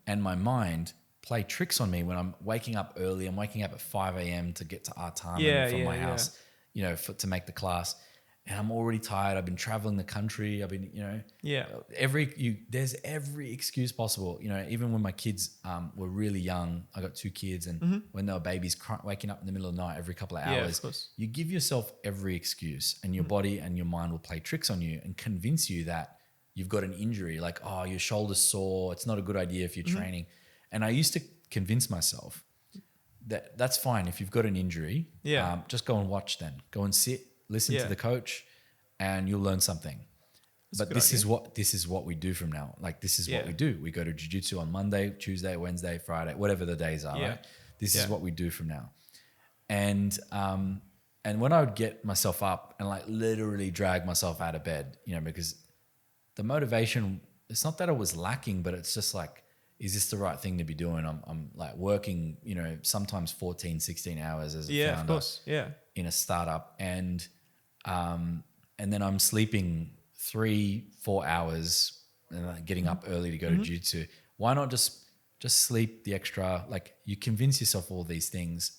and my mind play tricks on me when I'm waking up early. I'm waking up at 5 a.m. to get to Artarmon from my house, to make the class. And I'm already tired. I've been traveling the country. I've been, there's every excuse possible. Even when my kids were really young, I got 2 kids, and when they were babies, waking up in the middle of the night every couple of hours, you give yourself every excuse, and your body and your mind will play tricks on you and convince you that you've got an injury, like, oh, your shoulder's sore. It's not a good idea if you're training. And I used to convince myself that that's fine. If you've got an injury, just go and watch then. Go and sit, listen to the coach, and you'll learn something. But this is what we do from now. Like, this is what we do. We go to jiu-jitsu on Monday, Tuesday, Wednesday, Friday, whatever the days are, right? This is what we do from now. And when I would get myself up and like literally drag myself out of bed, because the motivation, it's not that it was lacking, but it's just like, is this the right thing to be doing? I'm like working, sometimes 14, 16 hours as a founder in a startup. And then I'm sleeping 3-4 hours and like getting up early to go to jiu-jitsu. Why not just sleep the extra? Like, you convince yourself all these things.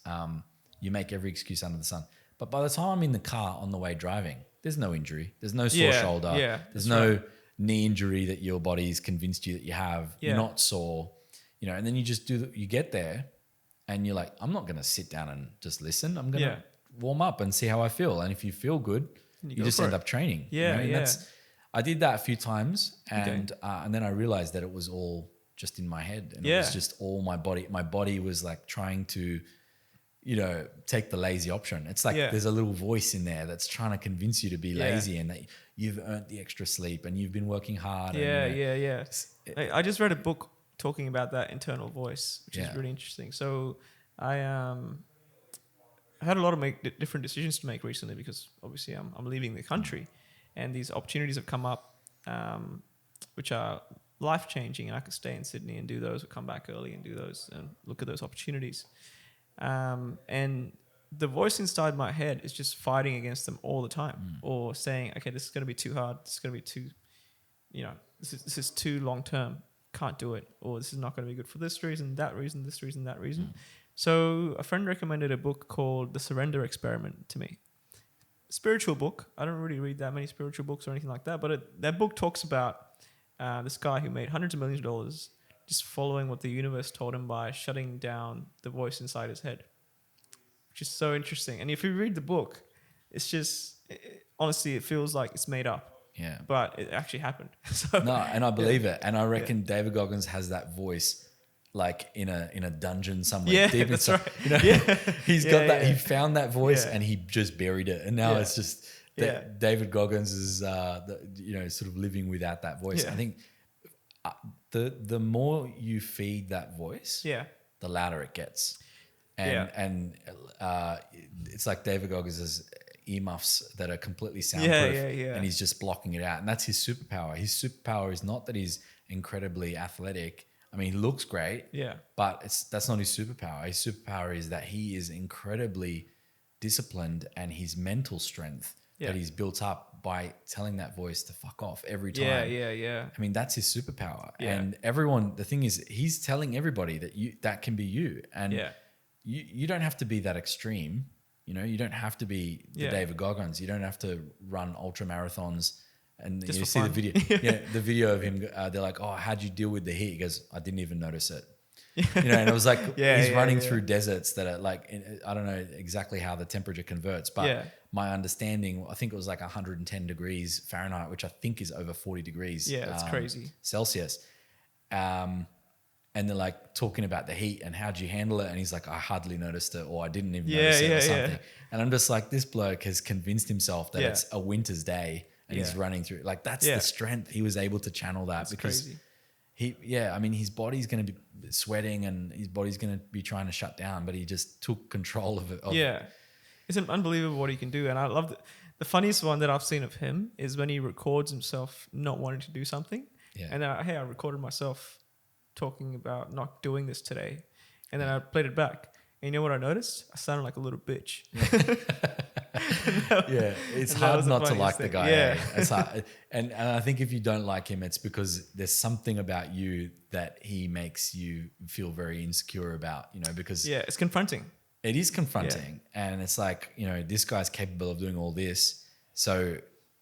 You make every excuse under the sun. But by the time I'm in the car on the way driving, there's no injury. There's no sore shoulder. There's no knee injury that your body's convinced you that you have. You're not sore, and then you just you get there and you're like, I'm not going to sit down and just listen. I'm going to warm up and see how I feel. And if you feel good, you just end up training. I did that a few times and then I realized that it was all just in my head, and it was just all my body. My body was like trying to, take the lazy option. It's like there's a little voice in there that's trying to convince you to be lazy and that you've earned the extra sleep and you've been working hard. I just read a book talking about that internal voice, which is really interesting. So I had a lot of different decisions to make recently because obviously I'm leaving the country, and these opportunities have come up, which are life-changing, and I could stay in Sydney and do those, or come back early and do those and look at those opportunities. And the voice inside my head is just fighting against them all the time, or saying, okay, this is going to be too hard. This is going to be too, this is too long-term. Can't do it. Or this is not going to be good for this reason, that reason, this reason, that reason. So a friend recommended a book called The Surrender Experiment to me. Spiritual book. I don't really read that many spiritual books or anything like that, but that book talks about this guy who made hundreds of millions of dollars just following what the universe told him by shutting down the voice inside his head, which is so interesting. And if you read the book, it's just, honestly, it feels like it's made up. Yeah. But it actually happened. And I believe it. And I reckon David Goggins has that voice like in a dungeon somewhere deep inside. Right. He's got that. He found that voice and he just buried it. And now it's just David Goggins is sort of living without that voice. I think the more you feed that voice, the louder it gets. And it's like David Goggins is, earmuffs that are completely Yeah, soundproof, yeah. and he's just blocking it out. And that's his superpower. His superpower is not that he's incredibly athletic. I mean, he looks great, Yeah. but that's not his superpower. His superpower is that he is incredibly disciplined, and his mental strength Yeah. that he's built up by telling that voice to fuck off every time. Yeah. I mean, that's his superpower. Yeah. And everyone, the thing is, he's telling everybody that can be you. And Yeah. you don't have to be that extreme. You know, you don't have to be the Yeah. David Goggins. You don't have to run ultra marathons. And Just you for see fun. the video, the video of him. They're like, "Oh, how'd you deal with the heat?" He goes, "I didn't even notice it." You know, and it was like he's running through deserts that are like, I don't know exactly how the temperature converts, but my understanding, I think it was like 110 degrees Fahrenheit, which I think is over 40 degrees. Yeah, that's crazy. Celsius. And they're like talking about the heat and how'd you handle it? And he's like, I hardly noticed it, or I didn't even notice it or something. And I'm just like, this bloke has convinced himself that it's a winter's day and he's running through. Like that's the strength. He was able to channel that because crazy. I mean, his body's going to be sweating and his body's going to be trying to shut down, but he just took control of it. It's unbelievable what he can do. And I love the funniest one that I've seen of him is when he records himself not wanting to do something. Yeah. And then, I recorded myself talking about not doing this today. And then I played it back. And you know what I noticed? I sounded like a little bitch. It's hard not to like the guy. Yeah. It's hard. And I think if you don't like him, it's because there's something about you that he makes you feel very insecure about, you know, because it's confronting. It is confronting. And it's like, you know, this guy's capable of doing all this. So,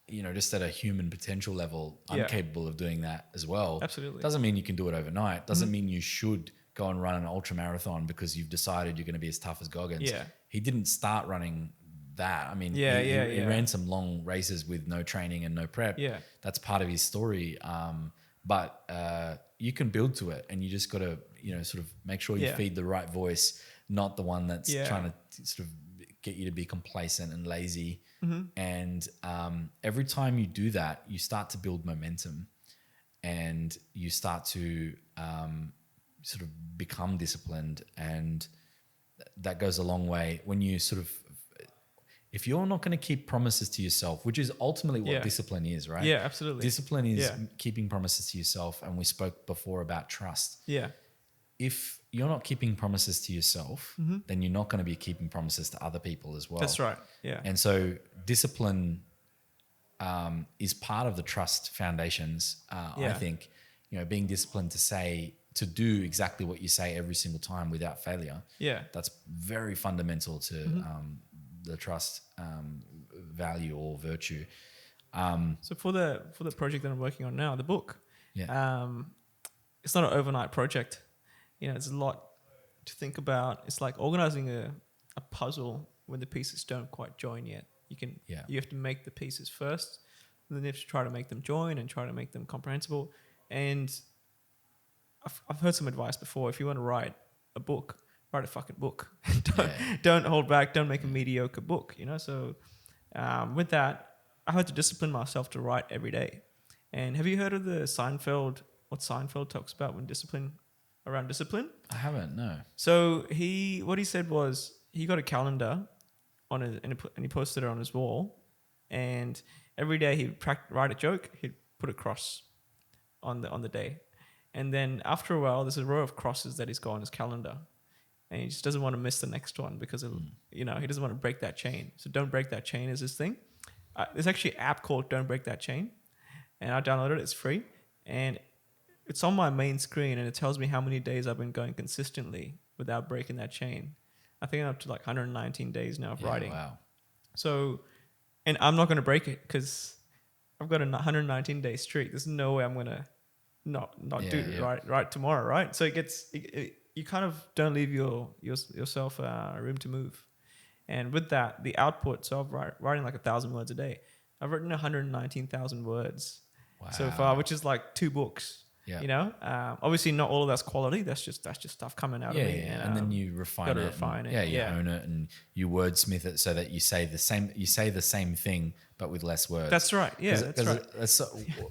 you know, just at a human potential level, I'm capable of doing that as well. Absolutely. Doesn't mean you can do it overnight. Doesn't mean you should go and run an ultra marathon because you've decided you're going to be as tough as Goggins. Yeah. He didn't start running that. I mean, he ran some long races with no training and no prep. Yeah. That's part of his story. But you can build to it, and you just got to, you know, sort of make sure you feed the right voice, not the one that's trying to sort of get you to be complacent and lazy. And every time you do that, you start to build momentum, and you start to sort of become disciplined, and that goes a long way. When you sort of, if you're not going to keep promises to yourself, which is ultimately what discipline is, right? Yeah, absolutely. Discipline is keeping promises to yourself, and we spoke before about trust. Yeah. If you're not keeping promises to yourself, then you're not going to be keeping promises to other people as well. That's right. Yeah. And so discipline is part of the trust foundations. I think, you know, being disciplined to do exactly what you say every single time without failure. Yeah. That's very fundamental to the trust value or virtue. So for the project that I'm working on now, the book, it's not an overnight project. You know, there's a lot to think about. It's like organizing a puzzle when the pieces don't quite join yet. You have to make the pieces first, and then you have to try to make them join and try to make them comprehensible. And I've heard some advice before. If you want to write a book, write a fucking book. Don't hold back. Don't make a mediocre book. You know. So with that, I had to discipline myself to write every day. And have you heard of what Seinfeld talks about around discipline? I haven't, no. So what he said was he got a calendar and he posted it on his wall, and every day he'd write a joke, he'd put a cross on the day. And then after a while, there's a row of crosses that he's got on his calendar, and he just doesn't want to miss the next one because he doesn't want to break that chain. So don't break that chain is his thing. There's actually an app called Don't Break That Chain, and I downloaded it. It's free, and it's on my main screen, and it tells me how many days I've been going consistently without breaking that chain. I think I'm up to like 119 days now of writing. Wow. So, and I'm not going to break it because I've got a 119 day streak. There's no way I'm going to not do it right tomorrow, right? So you kind of don't leave yourself room to move. And with that, the output, so I'm writing like 1,000 words a day. I've written 119,000 words so far, which is like 2 books. Yeah. You know, obviously not all of that's quality. That's just stuff coming out of me. Yeah. And then you refine it. You own it, and you wordsmith it so that you say the same thing, but with less words. That's right. Yeah, that's right. That's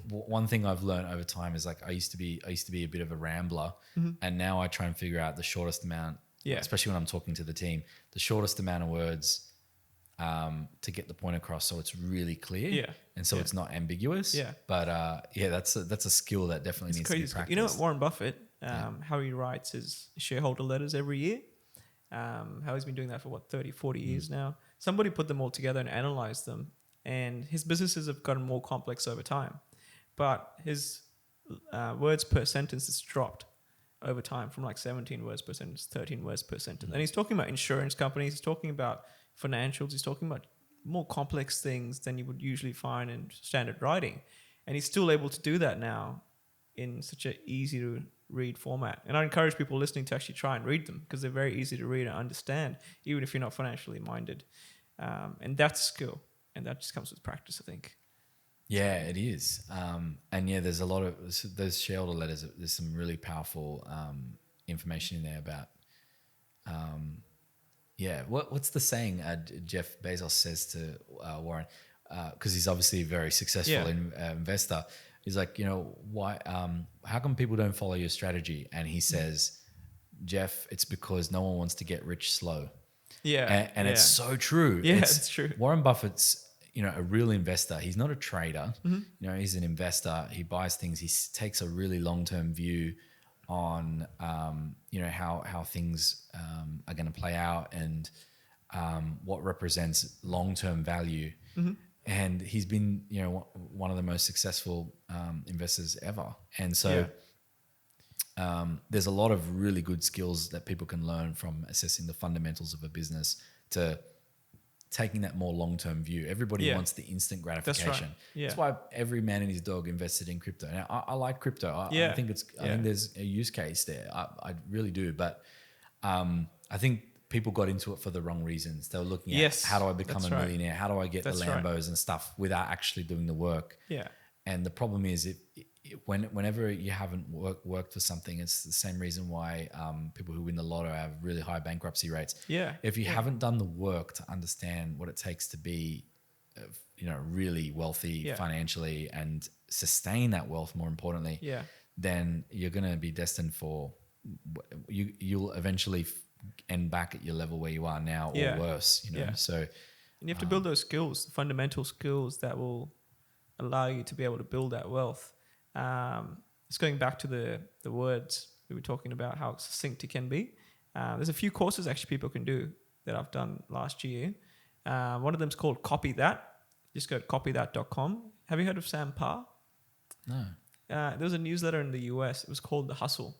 one thing I've learned over time is like I used to be a bit of a rambler, and now I try and figure out the shortest amount. Yeah. Especially when I'm talking to the team, the shortest amount of words to get the point across so it's really clear. Yeah. And so it's not ambiguous. Yeah. But that's a skill that definitely needs to be practiced. You know what Warren Buffett, how he writes his shareholder letters every year? How he's been doing that for 30, 40 years now. Somebody put them all together and analyzed them. And his businesses have gotten more complex over time. But his words per sentence has dropped over time from like 17 words per sentence, 13 words per sentence. And he's talking about insurance companies. He's talking about financials. He's talking about more complex things than you would usually find in standard writing. And he's still able to do that now in such an easy to read format. And I encourage people listening to actually try and read them because they're very easy to read and understand, even if you're not financially minded. And that's a skill. And that just comes with practice, I think. Yeah, it is. And yeah, there's a lot of those shareholder letters. There's some really powerful information in there about, what's the saying Jeff Bezos says to Warren, because he's obviously a very successful investor. He's like, why? How come people don't follow your strategy? And he says, Jeff, it's because no one wants to get rich slow. Yeah, and it's so true. Yeah, it's true. Warren Buffett's, a real investor. He's not a trader. He's an investor. He buys things. He takes a really long-term view on, how things are going to play out and what represents long-term value. And he's been, one of the most successful investors ever. And so there's a lot of really good skills that people can learn from assessing the fundamentals of a business to taking that more long-term view. Everybody wants the instant gratification. That's right. Yeah. That's why every man and his dog invested in crypto. Now, I like crypto. I think I think there's a use case there. I really do. But I think people got into it for the wrong reasons. They were looking at how do I become a millionaire? How do I get the Lambos and stuff without actually doing the work? Yeah. And the problem is whenever you haven't worked for something, it's the same reason why people who win the lotto have really high bankruptcy rates. Yeah. If you haven't done the work to understand what it takes to be, really wealthy financially and sustain that wealth, more importantly, then you're going to be destined for, you'll eventually end back at your level where you are now or worse, So, and you have to build those skills, the fundamental skills that will allow you to be able to build that wealth. It's going back to the words we were talking about, how succinct it can be. There's a few courses actually people can do that I've done last year. One of them is called Copy That. Just go to copythat.com. Have you heard of Sam Parr? No. There was a newsletter in the US. It was called The Hustle.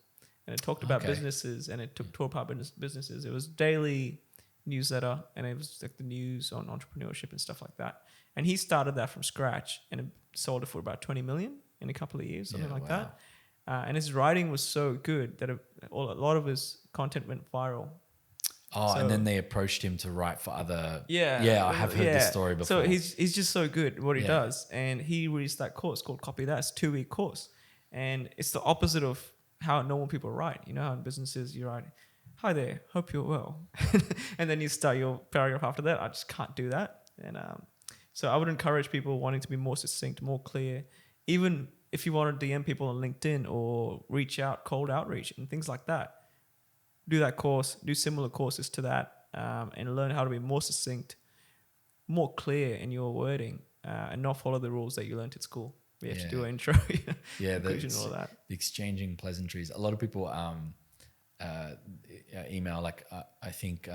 And it talked about businesses and it tore apart businesses. It was daily newsletter and it was like the news on entrepreneurship and stuff like that. And he started that from scratch and it sold it for about 20 million in a couple of years, something like that. And his writing was so good that a lot of his content went viral. Oh, and then they approached him to write for other... Yeah, I have heard this story before. So he's just so good at what he does. And he released that course called Copy That. It's a 2-week course. And it's the opposite of how normal people write. You know how in businesses you write, "Hi there, hope you're well." And then you start your paragraph after that. I just can't do that. And so I would encourage people wanting to be more succinct, more clear. Even if you want to DM people on LinkedIn or reach out, cold outreach and things like that, do that course, do similar courses to that, and learn how to be more succinct, more clear in your wording, and not follow the rules that you learned at school. We have to do an intro, conclusion, all that. The exchanging pleasantries. A lot of people email, like I think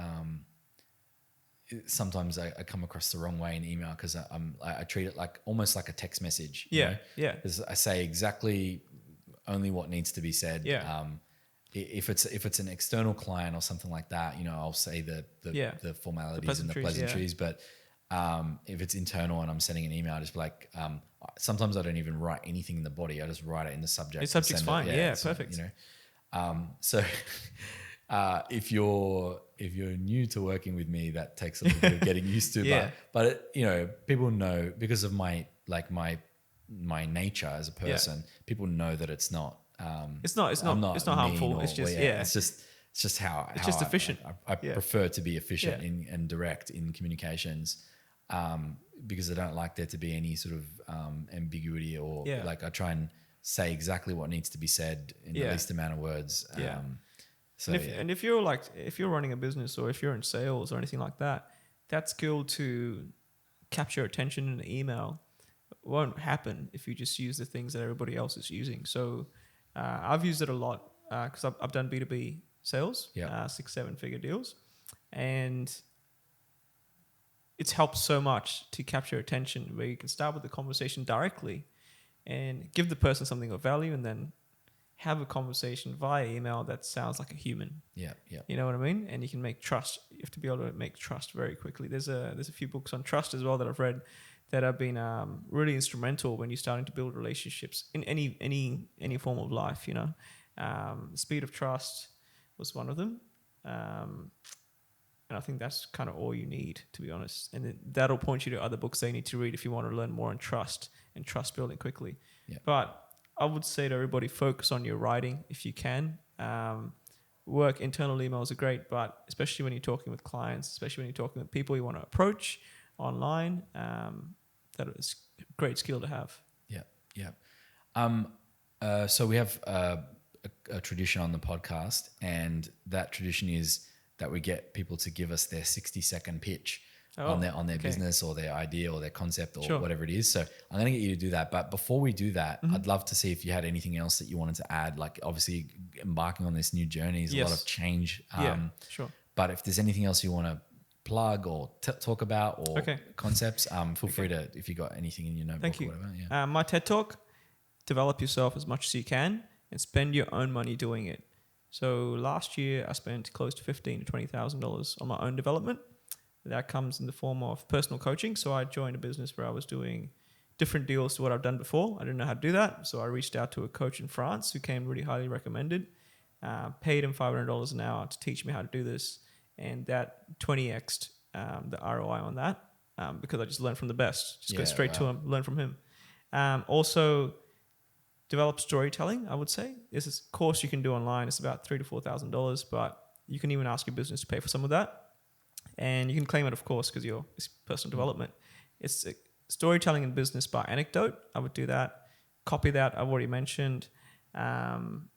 sometimes I come across the wrong way in email because I treat it like almost like a text message. Because I say exactly only what needs to be said. If it's an external client or something like that, I'll say the formalities and the pleasantries. But if it's internal and I'm sending an email, I just be like, sometimes I don't even write anything in the body. I just write it in the subject. The subject's fine. Perfect. So if you're new to working with me, that takes a little bit of getting used to. But people know because of my nature as a person. People know that it's not. It's not harmful. It's just It's just how it's just efficient. I prefer to be efficient and direct in communications. Because I don't like there to be any sort of ambiguity or like I try and say exactly what needs to be said in the least amount of words. And if you're running a business or if you're in sales or anything like that, that skill to capture attention in an email won't happen if you just use the things that everybody else is using. So I've used it a lot because I've done B2B sales, 6-7 figure deals, and it's helped so much to capture attention where you can start with the conversation directly and give the person something of value and then have a conversation via email that sounds like a human. Yeah. You know what I mean? And you can make trust. You have to be able to make trust very quickly. There's a few books on trust as well that I've read that have been really instrumental when you're starting to build relationships in any form of life. You know, Speed of Trust was one of them, and I think that's kind of all you need, to be honest. And that'll point you to other books that you need to read if you want to learn more on trust and trust building quickly. Yeah. But I would say to everybody, focus on your writing if you can. Work internal emails are great, but especially when you're talking with clients, especially when you're talking with people you want to approach online, that is a great skill to have. So we have a tradition on the podcast, and that tradition is that we get people to give us their 60-second pitch on their business or their idea or their concept or whatever it is. So I'm going to get you to do that. But before we do that, I'd love to see if you had anything else that you wanted to add. Like obviously embarking on this new journey is a lot of change. But if there's anything else you want to plug or talk about or concepts, feel free to, if you got anything in your notebook or whatever. My TED Talk, develop yourself as much as you can and spend your own money doing it. So last year I spent close to $15,000 to $20,000 on my own development. That comes in the form of personal coaching. So I joined a business where I was doing different deals to what I've done before. I didn't know how to do that. So I reached out to a coach in France who came really highly recommended, paid him $500 an hour to teach me how to do this. And that 20x'd the ROI on that because I just learned from the best. Just go straight to him, learn from him. Also, develop storytelling, I would say. This is a course you can do online. It's about $3,000 to $4,000, but you can even ask your business to pay for some of that. And you can claim it, of course, because it's personal development. It's storytelling in business by anecdote. I would do that. Copy that. I've already mentioned. And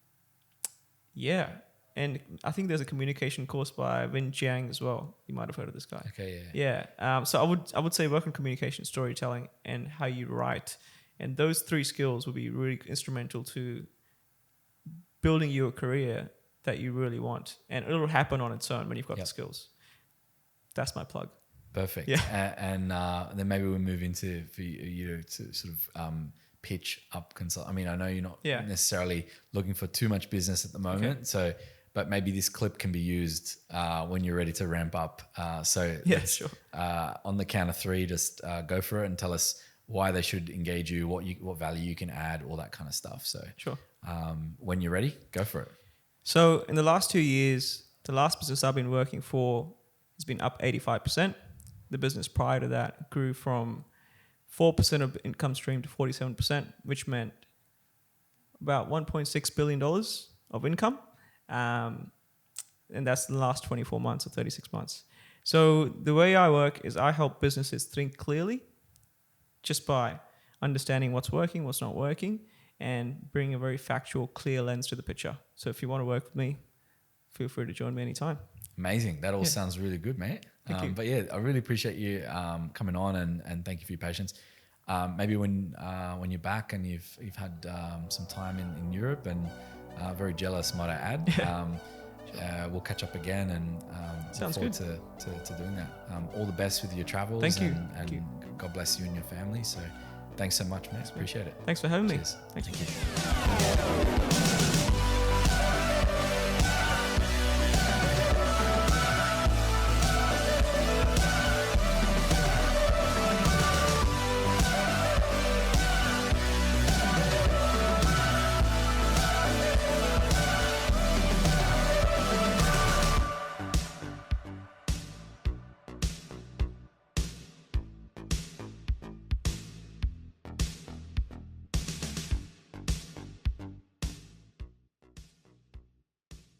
I think there's a communication course by Vin Jiang as well. You might have heard of this guy. So I would say work on communication, storytelling, and how you write. And those three skills will be really instrumental to building you a career that you really want. And it'll happen on its own when you've got the skills. That's my plug. Perfect. Yeah. And then maybe we'll move into for you to sort of pitch up consult. I mean, I know you're not necessarily looking for too much business at the moment. So, but maybe this clip can be used when you're ready to ramp up. On the count of three, just go for it and tell us why they should engage you, what value you can add, all that kind of stuff. So when you're ready, go for it. So in the last 2 years, the last business I've been working for has been up 85%. The business prior to that grew from 4% of income stream to 47%, which meant about $1.6 billion of income. And that's the last 24 months or 36 months. So the way I work is I help businesses think clearly just by understanding what's working, what's not working, and bring a very factual, clear lens to the picture. So if you want to work with me, feel free to join me anytime. Amazing. That all sounds really good, mate. But yeah, I really appreciate you coming on and thank you for your patience. Maybe when you're back and you've had some time in Europe and very jealous, might I add, we'll catch up again and look forward to doing that. All the best with your travels. Thank you. And God bless you and your family. So thanks so much, mate. Appreciate it. Thanks for having me. Cheers. Thank you.